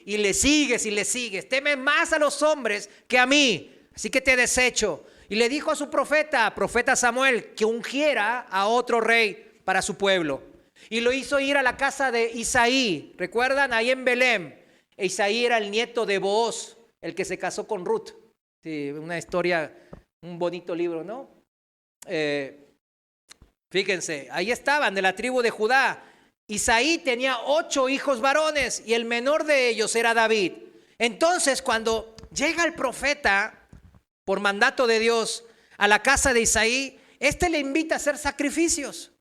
Y le sigues. Temes más a los hombres que a mí. Así que te desecho. Y le dijo a su profeta Samuel, que ungiera a otro rey para su pueblo. Y lo hizo ir a la casa de Isaí. ¿Recuerdan? Ahí en Belén. Isaí era el nieto de Booz, el que se casó con Ruth. Sí, una historia, un bonito libro, ¿no? Fíjense, ahí estaban, de la tribu de Judá. Isaí tenía 8 hijos varones y el menor de ellos era David. Entonces, cuando llega el profeta, por mandato de Dios, a la casa de Isaí, le invita a hacer sacrificios.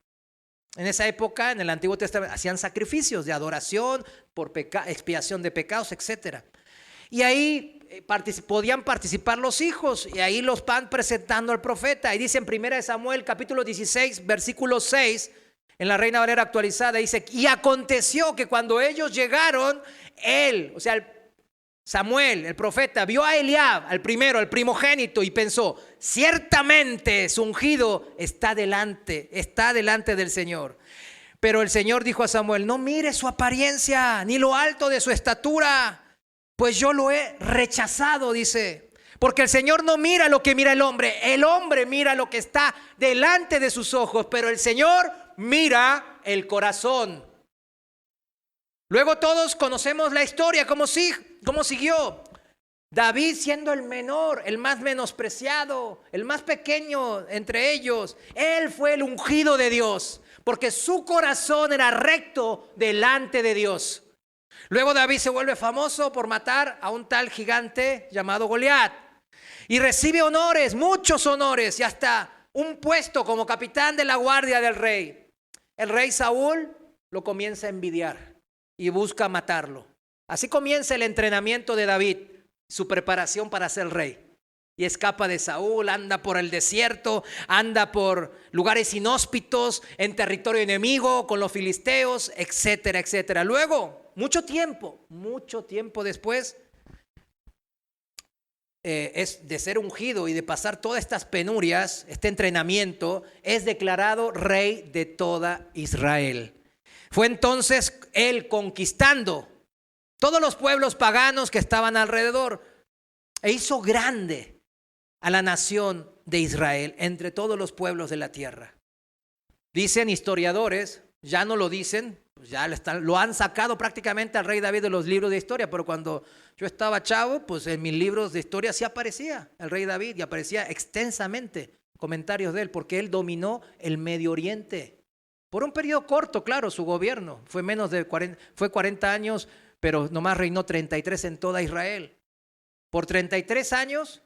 En esa época, en el Antiguo Testamento, hacían sacrificios de adoración, por expiación de pecados, etc. Y ahí podían participar los hijos, y ahí los van presentando al profeta. Y dice en 1 Samuel, capítulo 16, versículo 6, en la Reina Valera actualizada, dice, y aconteció que cuando ellos llegaron, Samuel, el profeta, vio a Eliab, al primogénito, y pensó, ciertamente su ungido está delante del Señor. Pero el Señor dijo a Samuel, no mire su apariencia, ni lo alto de su estatura, pues yo lo he rechazado, dice. Porque el Señor no mira lo que mira el hombre mira lo que está delante de sus ojos, pero el Señor mira el corazón. Luego todos conocemos la historia, cómo siguió. David siendo el menor, el más menospreciado, el más pequeño entre ellos, él fue el ungido de Dios, porque su corazón era recto delante de Dios. Luego David se vuelve famoso por matar a un tal gigante llamado Goliat y recibe honores, muchos honores y hasta un puesto como capitán de la guardia del rey. El rey Saúl lo comienza a envidiar y busca matarlo. Así comienza el entrenamiento de David, su preparación para ser rey. Y escapa de Saúl, anda por el desierto, anda por lugares inhóspitos, en territorio enemigo, con los filisteos, etcétera, etcétera. Luego, mucho tiempo después, es de ser ungido y de pasar todas estas penurias, este entrenamiento, es declarado rey de toda Israel. Fue entonces él conquistando todos los pueblos paganos que estaban alrededor e hizo grande a la nación de Israel entre todos los pueblos de la tierra. Dicen historiadores, ya no lo dicen, pues ya lo han sacado prácticamente al rey David de los libros de historia, pero cuando yo estaba chavo, pues en mis libros de historia sí aparecía el rey David y aparecía extensamente comentarios de él, porque él dominó el Medio Oriente. Por un periodo corto, claro, su gobierno fue 40 años, pero nomás reinó 33 en toda Israel. Por 33 años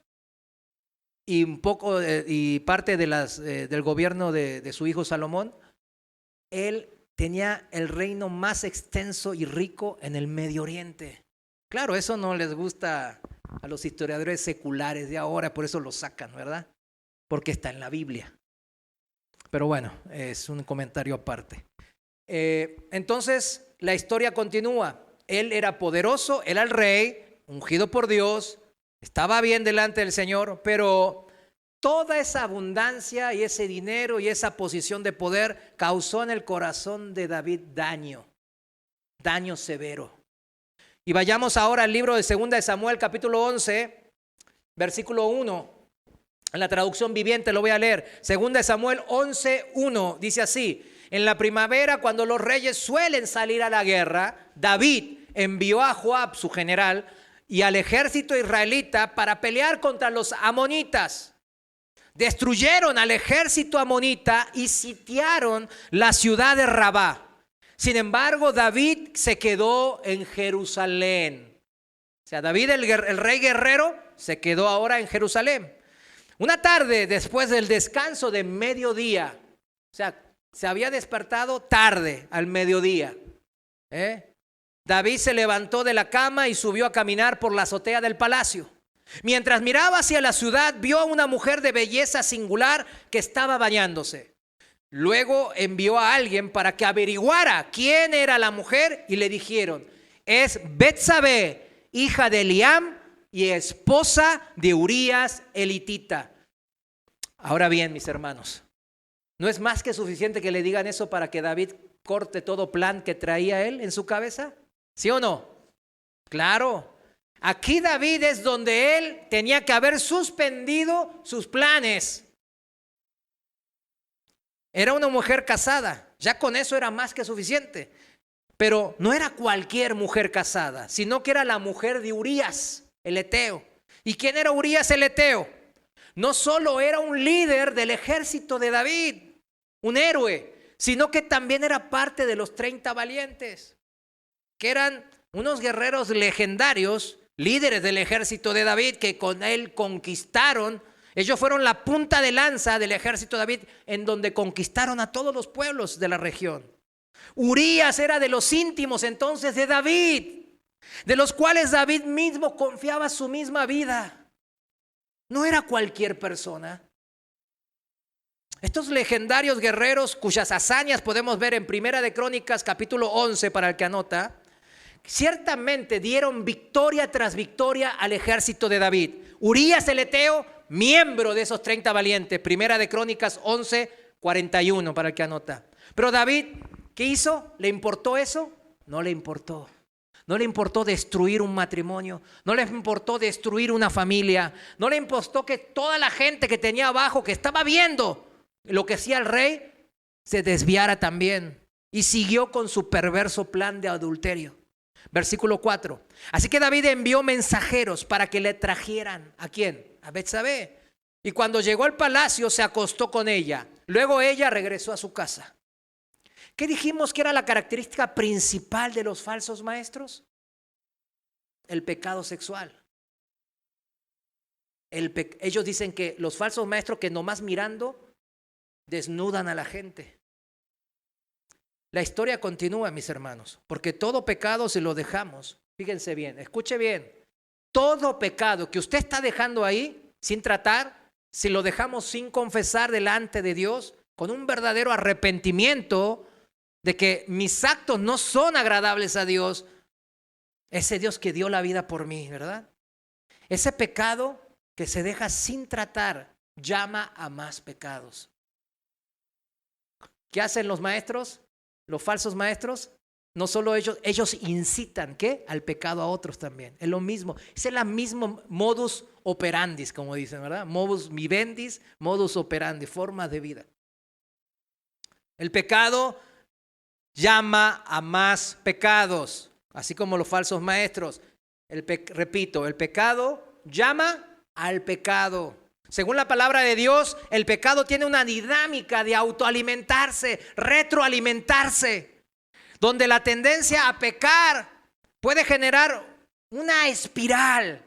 y un poco y parte del gobierno de su hijo Salomón, él tenía el reino más extenso y rico en el Medio Oriente. Claro, eso no les gusta a los historiadores seculares de ahora, por eso lo sacan, ¿verdad? Porque está en la Biblia. Pero bueno, es un comentario aparte. Entonces, la historia continúa. Él era poderoso, era el rey, ungido por Dios, estaba bien delante del Señor, pero toda esa abundancia y ese dinero y esa posición de poder causó en el corazón de David daño severo. Y vayamos ahora al libro de 2 de Samuel, capítulo 11, versículo 1. En la traducción viviente lo voy a leer. 2 Samuel 11:1 dice así: en la primavera, cuando los reyes suelen salir a la guerra, David envió a Joab, su general, y al ejército israelita para pelear contra los amonitas. Destruyeron al ejército amonita y sitiaron la ciudad de Rabá. Sin embargo, David se quedó en Jerusalén. O sea, David, el rey guerrero, se quedó ahora en Jerusalén. Una tarde después del descanso de mediodía, o sea, se había despertado tarde al mediodía, David se levantó de la cama y subió a caminar por la azotea del palacio. Mientras miraba hacia la ciudad, vio a una mujer de belleza singular que estaba bañándose. Luego envió a alguien para que averiguara quién era la mujer y le dijeron: es Betsabé, hija de Eliam y esposa de Urías elitita. Ahora bien, mis hermanos, ¿no es más que suficiente que le digan eso para que David corte todo plan que traía él en su cabeza? ¿Sí o no? Claro. Aquí David es donde él tenía que haber suspendido sus planes. Era una mujer casada, ya con eso era más que suficiente. Pero no era cualquier mujer casada, sino que era la mujer de Urías, el heteo. ¿Y quién era Urías el heteo? No solo era un líder del ejército de David, un héroe, sino que también era parte de los 30 valientes, que eran unos guerreros legendarios, líderes del ejército de David, que con él conquistaron. Ellos fueron la punta de lanza del ejército de David, en donde conquistaron a todos los pueblos de la región. Urías era de los íntimos entonces de David, de los cuales David mismo confiaba su misma vida. No era cualquier persona. Estos legendarios guerreros, cuyas hazañas podemos ver en Primera de Crónicas, capítulo 11, para el que anota, ciertamente dieron victoria tras victoria al ejército de David. Urías el heteo, miembro de esos 30 valientes. Primera de Crónicas 11:41, para el que anota. Pero David, ¿qué hizo? ¿Le importó eso? No le importó. No le importó destruir un matrimonio, no le importó destruir una familia, no le importó que toda la gente que tenía abajo, que estaba viendo lo que hacía el rey, se desviara también y siguió con su perverso plan de adulterio. Versículo 4. Así que David envió mensajeros para que le trajeran, ¿a quién? A Betsabé. Y cuando llegó al palacio se acostó con ella. Luego ella regresó a su casa. ¿Qué dijimos que era la característica principal de los falsos maestros? El pecado sexual. Ellos dicen que los falsos maestros que nomás mirando desnudan a la gente. La historia continúa, mis hermanos, porque todo pecado si lo dejamos, fíjense bien, escuche bien, todo pecado que usted está dejando ahí sin tratar, si lo dejamos sin confesar delante de Dios, con un verdadero arrepentimiento de que mis actos no son agradables a Dios, ese Dios que dio la vida por mí, ¿verdad? Ese pecado que se deja sin tratar llama a más pecados. ¿Qué hacen los maestros? Los falsos maestros, no solo ellos incitan, ¿qué? Al pecado a otros también. Es lo mismo, es el mismo modus operandi, como dicen, ¿verdad? Modus vivendis, modus operandi, forma de vida. El pecado llama a más pecados, así como los falsos maestros. Repito, el pecado llama al pecado. Según la palabra de Dios, el pecado tiene una dinámica de autoalimentarse, retroalimentarse, donde la tendencia a pecar puede generar una espiral,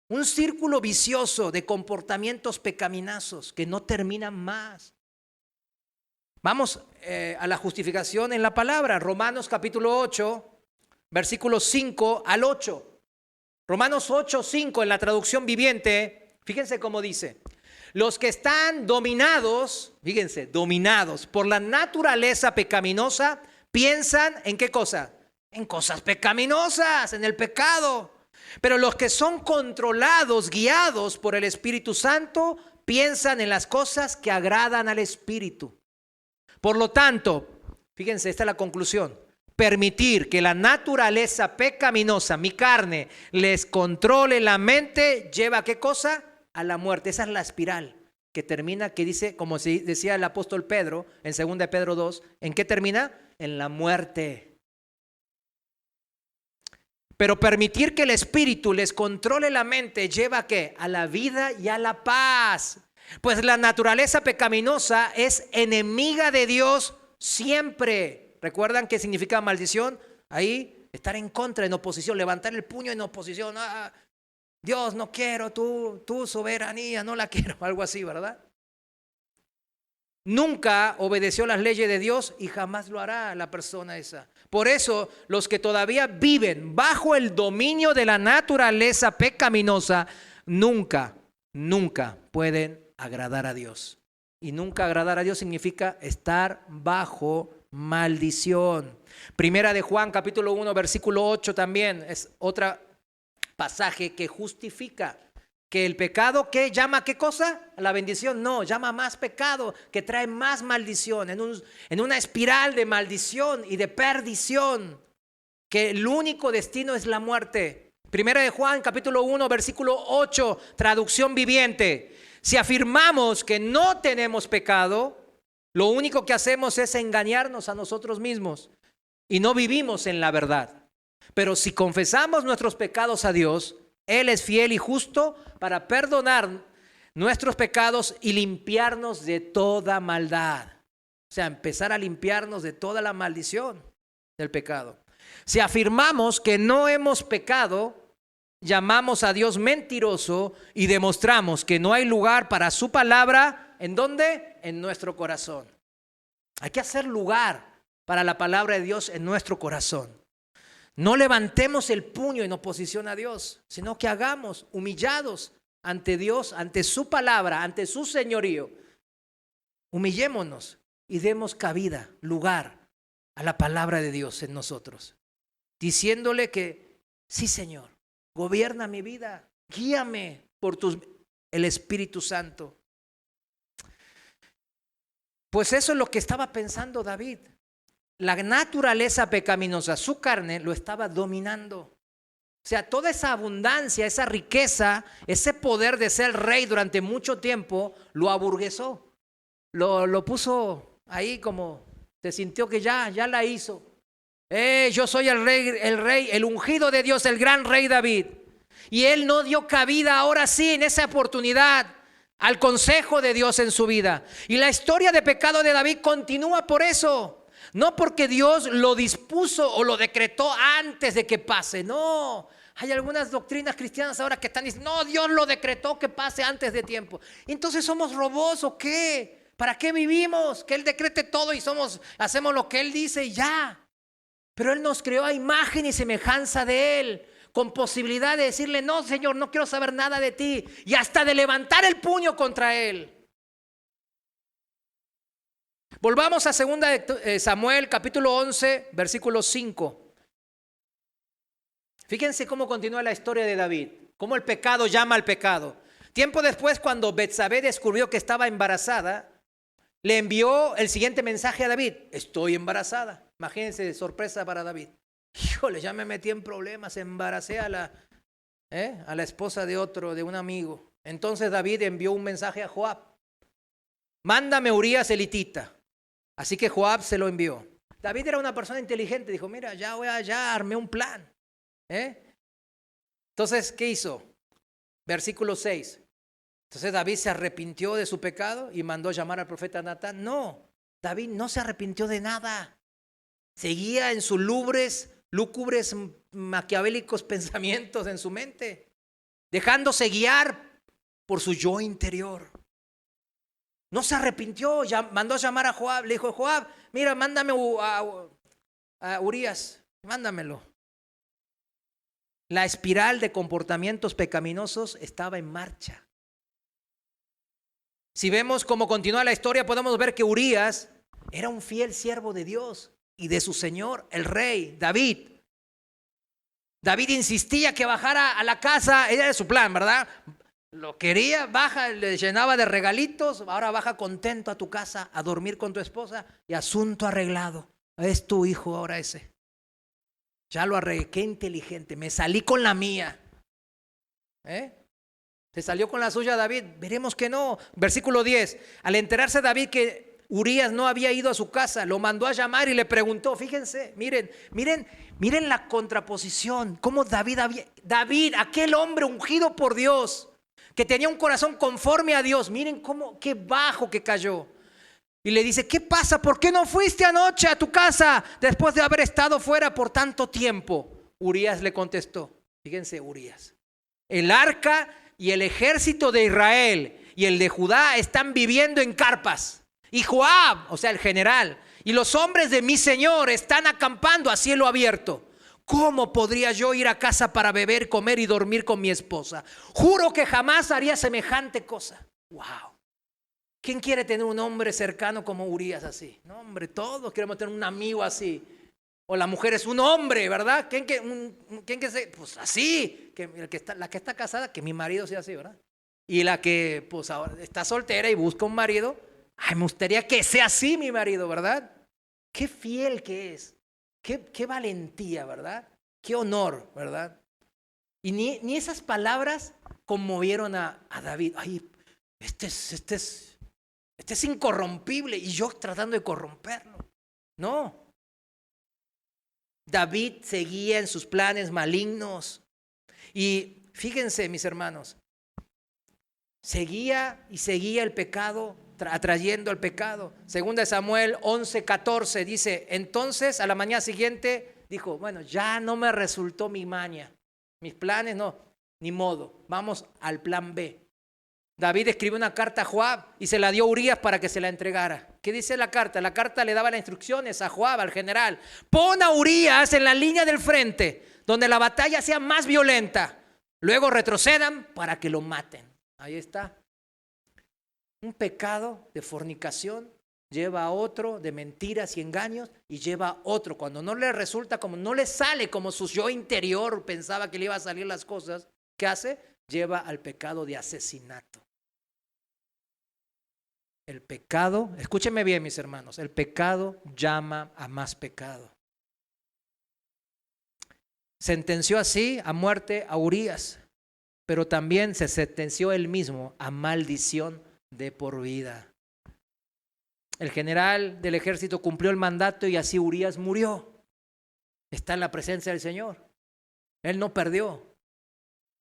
un círculo vicioso de comportamientos pecaminosos que no terminan más. Vamos a la justificación en la palabra. Romanos capítulo 8, versículos 5 al 8. Romanos 8, 5 en la traducción viviente. Fíjense cómo dice: los que están dominados, fíjense, dominados por la naturaleza pecaminosa, piensan ¿en qué cosa? En cosas pecaminosas, en el pecado. Pero los que son controlados, guiados por el Espíritu Santo, piensan en las cosas que agradan al Espíritu. Por lo tanto, fíjense, esta es la conclusión: permitir que la naturaleza pecaminosa, mi carne, les controle la mente, ¿lleva a qué cosa? a la muerte. Esa es la espiral que termina, que dice, como decía el apóstol Pedro en 2 de Pedro 2, ¿en qué termina? En la muerte. Pero permitir que el Espíritu les controle la mente lleva ¿a qué? A la vida y a la paz. Pues la naturaleza pecaminosa es enemiga de Dios siempre. ¿Recuerdan qué significa maldición? Ahí, estar en contra, en oposición, levantar el puño en oposición. Dios, no quiero, tu soberanía, no la quiero, algo así, ¿verdad? Nunca obedeció las leyes de Dios y jamás lo hará la persona esa. Por eso, los que todavía viven bajo el dominio de la naturaleza pecaminosa, nunca pueden agradar a Dios. Y nunca agradar a Dios significa estar bajo maldición. Primera de Juan, capítulo 1, versículo 8 también es otro pasaje que justifica que el pecado, ¿qué llama? ¿Qué cosa? La bendición. No, llama más pecado, que trae más maldición, en una espiral de maldición y de perdición, que el único destino es la muerte. Primera de Juan, capítulo 1, versículo 8, traducción viviente. Si afirmamos que no tenemos pecado, lo único que hacemos es engañarnos a nosotros mismos y no vivimos en la verdad. Pero si confesamos nuestros pecados a Dios, Él es fiel y justo para perdonar nuestros pecados y limpiarnos de toda maldad. O sea, empezar a limpiarnos de toda la maldición del pecado. Si afirmamos que no hemos pecado, llamamos a Dios mentiroso y demostramos que no hay lugar para su palabra. ¿En dónde? En nuestro corazón. Hay que hacer lugar para la palabra de Dios en nuestro corazón. No levantemos el puño en oposición a Dios, sino que hagamos humillados ante Dios, ante su palabra, ante su señorío. Humillémonos y demos cabida, lugar a la palabra de Dios en nosotros, diciéndole que sí, Señor, gobierna mi vida, guíame por el Espíritu Santo. Pues eso es lo que estaba pensando David. La naturaleza pecaminosa, su carne, lo estaba dominando. O sea, toda esa abundancia, esa riqueza, ese poder de ser rey durante mucho tiempo, lo aburguesó. Lo puso ahí como se sintió que ya la hizo. Yo soy el rey, el ungido de Dios, el gran rey David. Y él no dio cabida ahora sí en esa oportunidad al consejo de Dios en su vida. Y la historia de pecado de David continúa por eso. No porque Dios lo dispuso o lo decretó antes de que pase, no. Hay algunas doctrinas cristianas ahora que están diciendo, no, Dios lo decretó que pase antes de tiempo. Entonces, ¿somos robots o qué? ¿Para qué vivimos? Que Él decrete todo y hacemos lo que Él dice y ya. Pero Él nos creó a imagen y semejanza de Él, con posibilidad de decirle, no, Señor, no quiero saber nada de ti. Y hasta de levantar el puño contra Él. Volvamos a 2 Samuel, capítulo 11, versículo 5. Fíjense cómo continúa la historia de David, cómo el pecado llama al pecado. Tiempo después, cuando Betsabé descubrió que estaba embarazada, le envió el siguiente mensaje a David: estoy embarazada. Imagínense, sorpresa para David. Híjole, ya me metí en problemas, embaracé a la esposa de un amigo. Entonces David envió un mensaje a Joab: mándame Urías elitita. Así que Joab se lo envió. David era una persona inteligente, dijo, mira, ya armé un plan. Entonces, ¿qué hizo? Versículo 6. Entonces David se arrepintió de su pecado y mandó llamar al profeta Natán. No, David no se arrepintió de nada. Seguía en sus lúgubres, maquiavélicos pensamientos en su mente, dejándose guiar por su yo interior. No se arrepintió, mandó a llamar a Joab. Le dijo, Joab, mira, mándame a Urías, mándamelo. La espiral de comportamientos pecaminosos estaba en marcha. Si vemos cómo continúa la historia, podemos ver que Urías era un fiel siervo de Dios y de su señor, el rey David. David insistía que bajara a la casa, era de su plan, ¿verdad? Lo quería, baja, le llenaba de regalitos, ahora baja contento a tu casa a dormir con tu esposa y asunto arreglado. Es tu hijo ahora ese. Ya lo arreglé, qué inteligente, me salí con la mía. ¿Se salió con la suya David? Veremos que no. Versículo 10. Al enterarse David que Urías no había ido a su casa, lo mandó a llamar y le preguntó. Fíjense, miren la contraposición. Cómo David, aquel hombre ungido por Dios, que tenía un corazón conforme a Dios. Miren qué bajo que cayó. Y le dice, ¿qué pasa? ¿Por qué no fuiste anoche a tu casa después de haber estado fuera por tanto tiempo? Urías le contestó. Fíjense, Urías. El arca y el ejército de Israel y el de Judá están viviendo en carpas. Y Joab, o sea, el general, y los hombres de mi señor están acampando a cielo abierto. ¿Cómo podría yo ir a casa para beber, comer y dormir con mi esposa? Juro que jamás haría semejante cosa. Wow. ¿Quién quiere tener un hombre cercano como Urías así? No, hombre, todos queremos tener un amigo así. O la mujer es un hombre, ¿verdad? ¿Quién que se, pues así, la que está casada, que mi marido sea así, ¿verdad? Y la que pues ahora está soltera y busca un marido, ay, me gustaría que sea así mi marido, ¿verdad? Qué fiel que es, qué valentía, ¿verdad? Qué honor, ¿verdad? Y ni esas palabras conmovieron a David. Ay, este es incorrompible y yo tratando de corromperlo. No. David seguía en sus planes malignos. Y fíjense, mis hermanos, seguía el pecado, atrayendo al pecado. Segunda de Samuel 11:14 dice, entonces a la mañana siguiente dijo, bueno, ya no me resultó mi maña, mis planes no, ni modo, vamos al plan B. David escribió una carta a Joab y se la dio a Urías para que se la entregara. ¿Qué dice la carta? La carta le daba las instrucciones a Joab, al general. Pon a Urías en la línea del frente, donde la batalla sea más violenta. Luego retrocedan para que lo maten. Ahí está. Un pecado de fornicación lleva a otro de mentiras y engaños y lleva a otro. Cuando no le resulta, como no le sale como su yo interior pensaba que le iba a salir las cosas, ¿qué hace? Lleva al pecado de asesinato. El pecado, escúchenme bien mis hermanos, el pecado llama a más pecado. Sentenció así a muerte a Urías, pero también se sentenció él mismo a maldición de por vida. El general del ejército cumplió el mandato y así Urías murió. Está en la presencia del Señor. Él no perdió.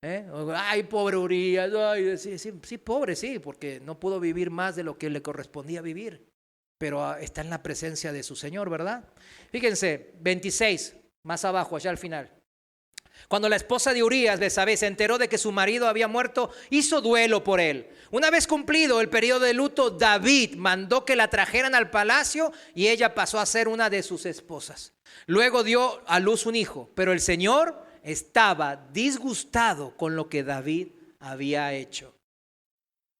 Ay, pobre Urías. Ay, sí, pobre, sí, porque no pudo vivir más de lo que le correspondía vivir. Pero está en la presencia de su Señor, ¿verdad? Fíjense, 26, más abajo, allá al final. Cuando la esposa de Urías, Betsabé, se enteró de que su marido había muerto, hizo duelo por él. Una vez cumplido el periodo de luto, David mandó que la trajeran al palacio y ella pasó a ser una de sus esposas. Luego dio a luz un hijo, pero el Señor estaba disgustado con lo que David había hecho.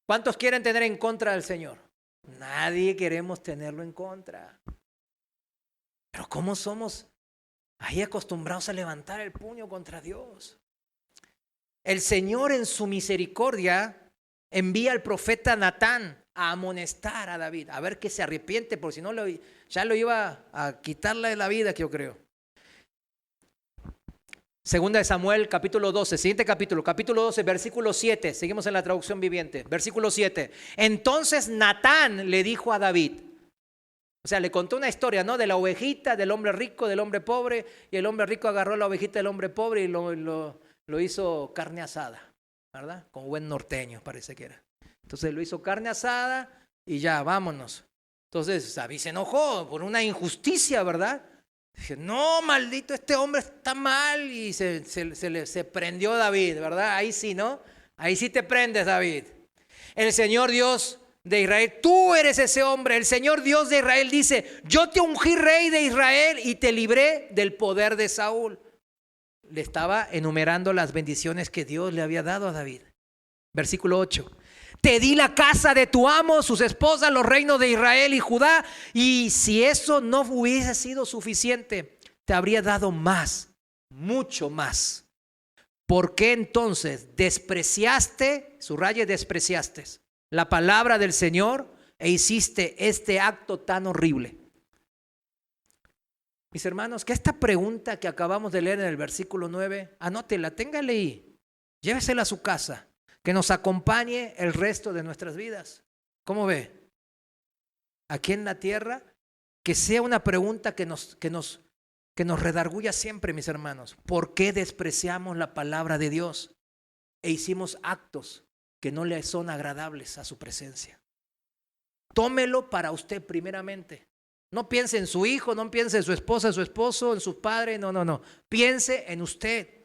¿Cuántos quieren tener en contra del Señor? Nadie queremos tenerlo en contra. Pero ¿cómo somos ahí acostumbrados a levantar el puño contra Dios? El Señor en su misericordia envía al profeta Natán a amonestar a David, a ver que se arrepiente, porque si no ya lo iba a quitarle la vida, que yo creo. Segunda de Samuel, capítulo 12, siguiente capítulo 12, versículo 7. Seguimos en la traducción viviente. Versículo 7. Entonces Natán le dijo a David, o sea, le contó una historia, ¿no? De la ovejita, del hombre rico, del hombre pobre, y el hombre rico agarró la ovejita del hombre pobre y lo hizo carne asada, ¿verdad? Con buen norteño, parece que era. Entonces lo hizo carne asada y ya, vámonos. Entonces David se enojó por una injusticia, ¿verdad? Dije, no, maldito, este hombre está mal. Y se prendió David, ¿verdad? Ahí sí, ¿no? Ahí sí te prendes, David. El Señor Dios de Israel, tú eres ese hombre. El Señor Dios de Israel dice, yo te ungí rey de Israel y te libré del poder de Saúl. Le estaba enumerando las bendiciones que Dios le había dado a David. Versículo 8. Te di la casa de tu amo, sus esposas, los reinos de Israel y Judá. Y si eso no hubiese sido suficiente, te habría dado más, mucho más. ¿Por qué entonces despreciaste, subraye despreciaste, la palabra del Señor e hiciste este acto tan horrible? Mis hermanos, que esta pregunta que acabamos de leer en el versículo 9, anótela, téngale ahí, llévesela a su casa. que nos acompañe el resto de nuestras vidas. ¿Cómo ve? Aquí en la tierra, que sea una pregunta que nos redarguya siempre, mis hermanos. ¿Por qué despreciamos la palabra de Dios e hicimos actos que no le son agradables a su presencia? Tómelo para usted primeramente. No piense en su hijo, no piense en su esposa, en su esposo, en su padre, no. Piense en usted.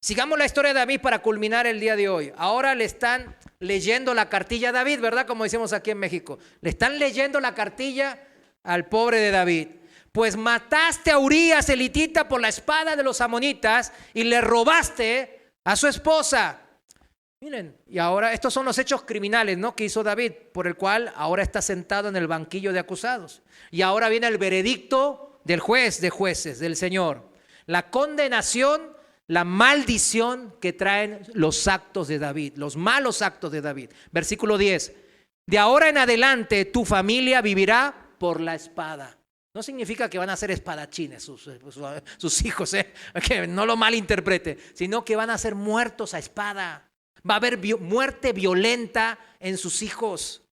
Sigamos la historia de David para culminar el día de hoy. Ahora le están leyendo la cartilla a David, ¿verdad? Como decimos aquí en México. Le están leyendo la cartilla al pobre de David. Pues mataste a Urías elitita por la espada de los amonitas y le robaste a su esposa. Miren, y ahora estos son los hechos criminales, ¿no?, que hizo David, por el cual ahora está sentado en el banquillo de acusados. Y ahora viene el veredicto del juez de jueces, del Señor. La condenación, la maldición que traen los actos de David, los malos actos de David. Versículo 10. De ahora en adelante tu familia vivirá por la espada. No significa que van a ser espadachines sus hijos, que no lo malinterprete, sino que van a ser muertos a espada. Va a haber muerte violenta en sus hijos.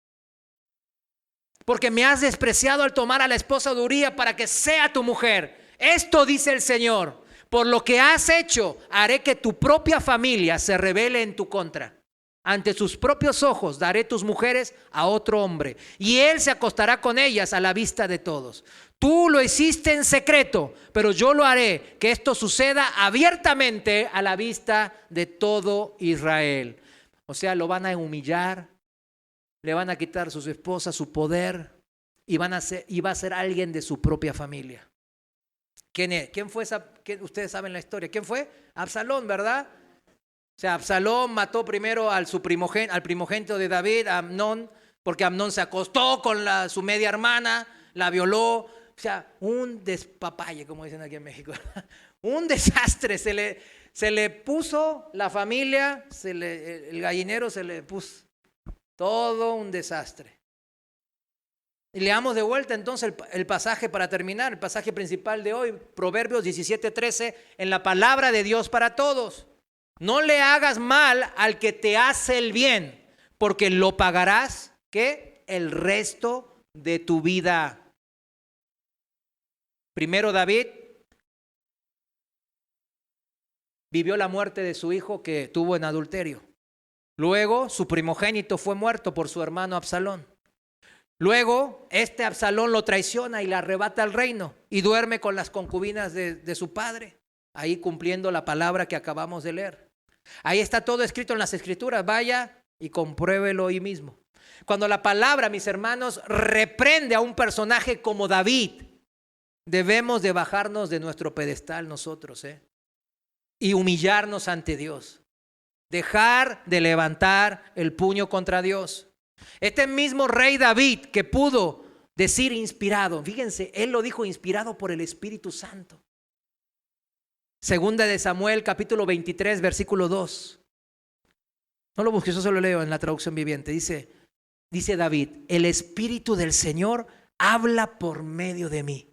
Porque me has despreciado al tomar a la esposa de Urías para que sea tu mujer. Esto dice el Señor. Por lo que has hecho, haré que tu propia familia se rebele en tu contra. Ante sus propios ojos daré tus mujeres a otro hombre, y él se acostará con ellas a la vista de todos. Tú lo hiciste en secreto, pero yo lo haré que esto suceda abiertamente a la vista de todo Israel. O sea, lo van a humillar, le van a quitar a sus esposas su poder y va a ser alguien de su propia familia. ¿Quién es? ¿Quién fue esa? Ustedes saben la historia. ¿Quién fue? Absalón, ¿verdad? O sea, Absalón mató primero al primogénito de David, a Amnón, porque Amnón se acostó con su media hermana, la violó. O sea, un despapalle, como dicen aquí en México. Un desastre. Se le puso la familia, el gallinero se le puso todo un desastre. Y leamos de vuelta entonces el pasaje para terminar, el pasaje principal de hoy, Proverbios 17:13, en la palabra de Dios para todos. No le hagas mal al que te hace el bien, porque lo pagarás, ¿qué? El resto de tu vida. Primero David vivió la muerte de su hijo que tuvo en adulterio. Luego su primogénito fue muerto por su hermano Absalón. Luego Absalón lo traiciona y le arrebata el reino y duerme con las concubinas de su padre, ahí cumpliendo la palabra que acabamos de leer. Ahí está todo escrito en las Escrituras, vaya y compruébelo hoy mismo. Cuando la palabra, mis hermanos, reprende a un personaje como David, debemos de bajarnos de nuestro pedestal nosotros, y humillarnos ante Dios. Dejar de levantar el puño contra Dios. Este mismo rey David que pudo decir inspirado, fíjense, él lo dijo inspirado por el Espíritu Santo. Segunda de Samuel, capítulo 23, versículo 2. No lo busques, yo solo leo en la traducción viviente. Dice David, el Espíritu del Señor habla por medio de mí.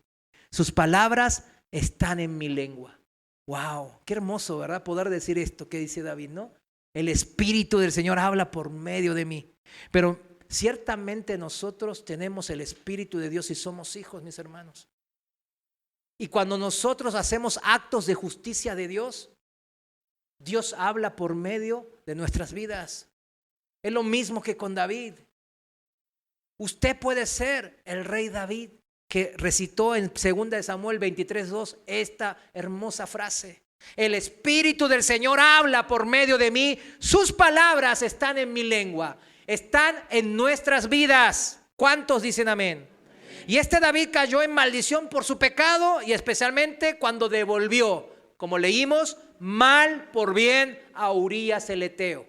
Sus palabras están en mi lengua. Wow, qué hermoso, ¿verdad? Poder decir esto que dice David, ¿no? El Espíritu del Señor habla por medio de mí. Pero ciertamente nosotros tenemos el Espíritu de Dios y somos hijos, mis hermanos. Y cuando nosotros hacemos actos de justicia de Dios, Dios habla por medio de nuestras vidas. Es lo mismo que con David. Usted puede ser el rey David que recitó en 2 de Samuel 23:2 esta hermosa frase. El Espíritu del Señor habla por medio de mí, sus palabras están en mi lengua, están en nuestras vidas. ¿Cuántos dicen amén? Y David cayó en maldición por su pecado y especialmente cuando devolvió, como leímos, mal por bien a Urías el Eteo.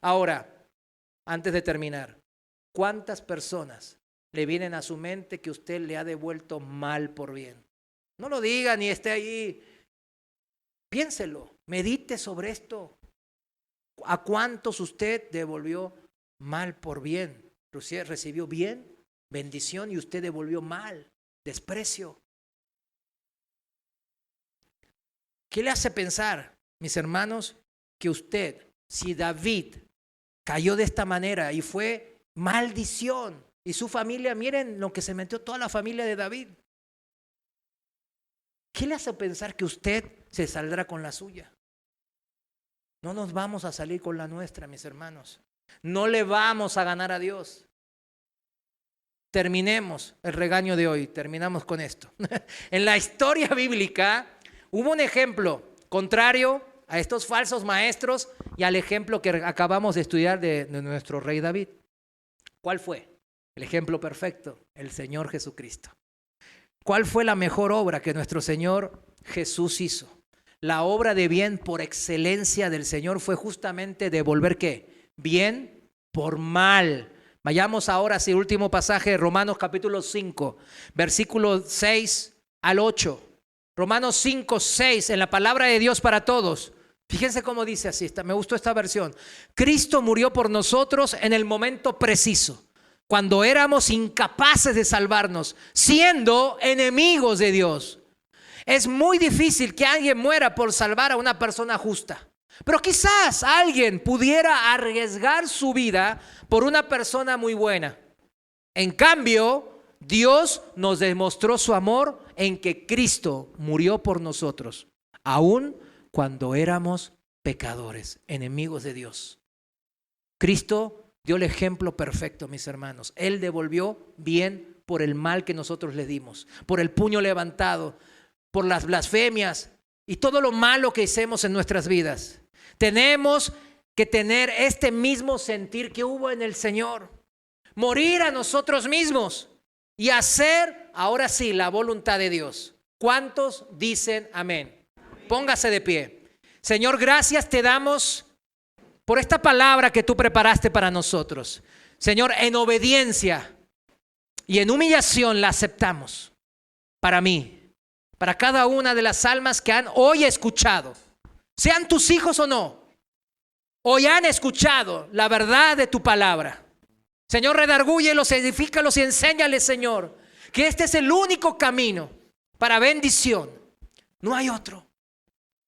Ahora, antes de terminar, ¿cuántas personas le vienen a su mente que usted le ha devuelto mal por bien? No lo diga ni esté ahí. Piénselo, medite sobre esto. ¿A cuántos usted devolvió mal por bien? Recibió bien, bendición y usted devolvió mal, desprecio. ¿Qué le hace pensar, mis hermanos, que usted si David cayó de esta manera y fue maldición, y su familia, miren lo que se metió toda la familia de David, ¿qué le hace pensar que usted se saldrá con la suya? No nos vamos a salir con la nuestra, mis hermanos. No le vamos a ganar a Dios. Terminemos el regaño de hoy, terminamos con esto. En la historia bíblica hubo un ejemplo contrario a estos falsos maestros y al ejemplo que acabamos de estudiar de nuestro rey David. ¿Cuál fue? El ejemplo perfecto, el Señor Jesucristo. ¿Cuál fue la mejor obra que nuestro Señor Jesús hizo? La obra de bien por excelencia del Señor fue justamente devolver ¿qué? Bien por mal. Vayamos ahora hacia el último pasaje de Romanos capítulo 5, versículos 6 al 8. Romanos 5, 6, en la palabra de Dios para todos. Fíjense cómo dice así, me gustó esta versión. Cristo murió por nosotros en el momento preciso, cuando éramos incapaces de salvarnos, siendo enemigos de Dios. Es muy difícil que alguien muera por salvar a una persona justa. Pero quizás alguien pudiera arriesgar su vida por una persona muy buena. En cambio, Dios nos demostró su amor en que Cristo murió por nosotros, aun cuando éramos pecadores, enemigos de Dios. Cristo dio el ejemplo perfecto, mis hermanos. Él devolvió bien por el mal que nosotros le dimos, por el puño levantado, por las blasfemias y todo lo malo que hicimos en nuestras vidas. Tenemos que tener este mismo sentir que hubo en el Señor. Morir a nosotros mismos y hacer, ahora sí, la voluntad de Dios. ¿Cuántos dicen amén? Póngase de pie. Señor, gracias te damos por esta palabra que tú preparaste para nosotros. Señor, en obediencia y en humillación la aceptamos. Para mí, para cada una de las almas que han hoy escuchado, sean tus hijos o no, hoy han escuchado la verdad de tu palabra. Señor, redargúyelos, edifícalos y enséñales, Señor, que este es el único camino para bendición. No hay otro.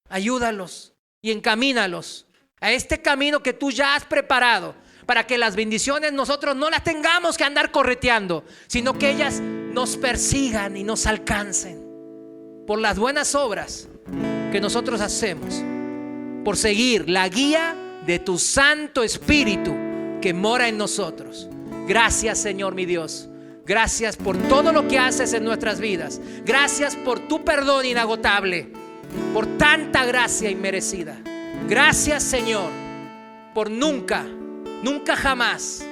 Ayúdalos y encamínalos a este camino que tú ya has preparado para que las bendiciones nosotros no las tengamos que andar correteando, sino que ellas nos persigan y nos alcancen por las buenas obras que nosotros hacemos, por seguir la guía de tu Santo Espíritu que mora en nosotros. Gracias, Señor mi Dios. Gracias por todo lo que haces en nuestras vidas. Gracias por tu perdón inagotable, por tanta gracia inmerecida. Gracias, Señor, por nunca jamás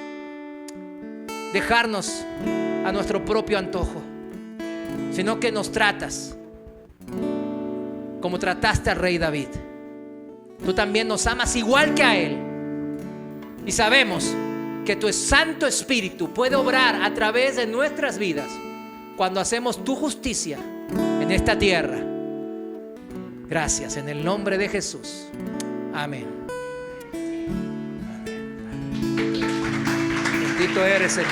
dejarnos a nuestro propio antojo, sino que nos tratas como trataste al rey David. Tú también nos amas igual que a él. Y sabemos que tu Santo Espíritu puede obrar a través de nuestras vidas cuando hacemos tu justicia en esta tierra. Gracias, en el nombre de Jesús. Amén. Bendito eres, Señor.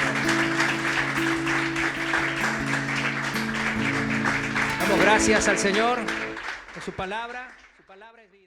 Damos gracias al Señor por su palabra. Su palabra es vida.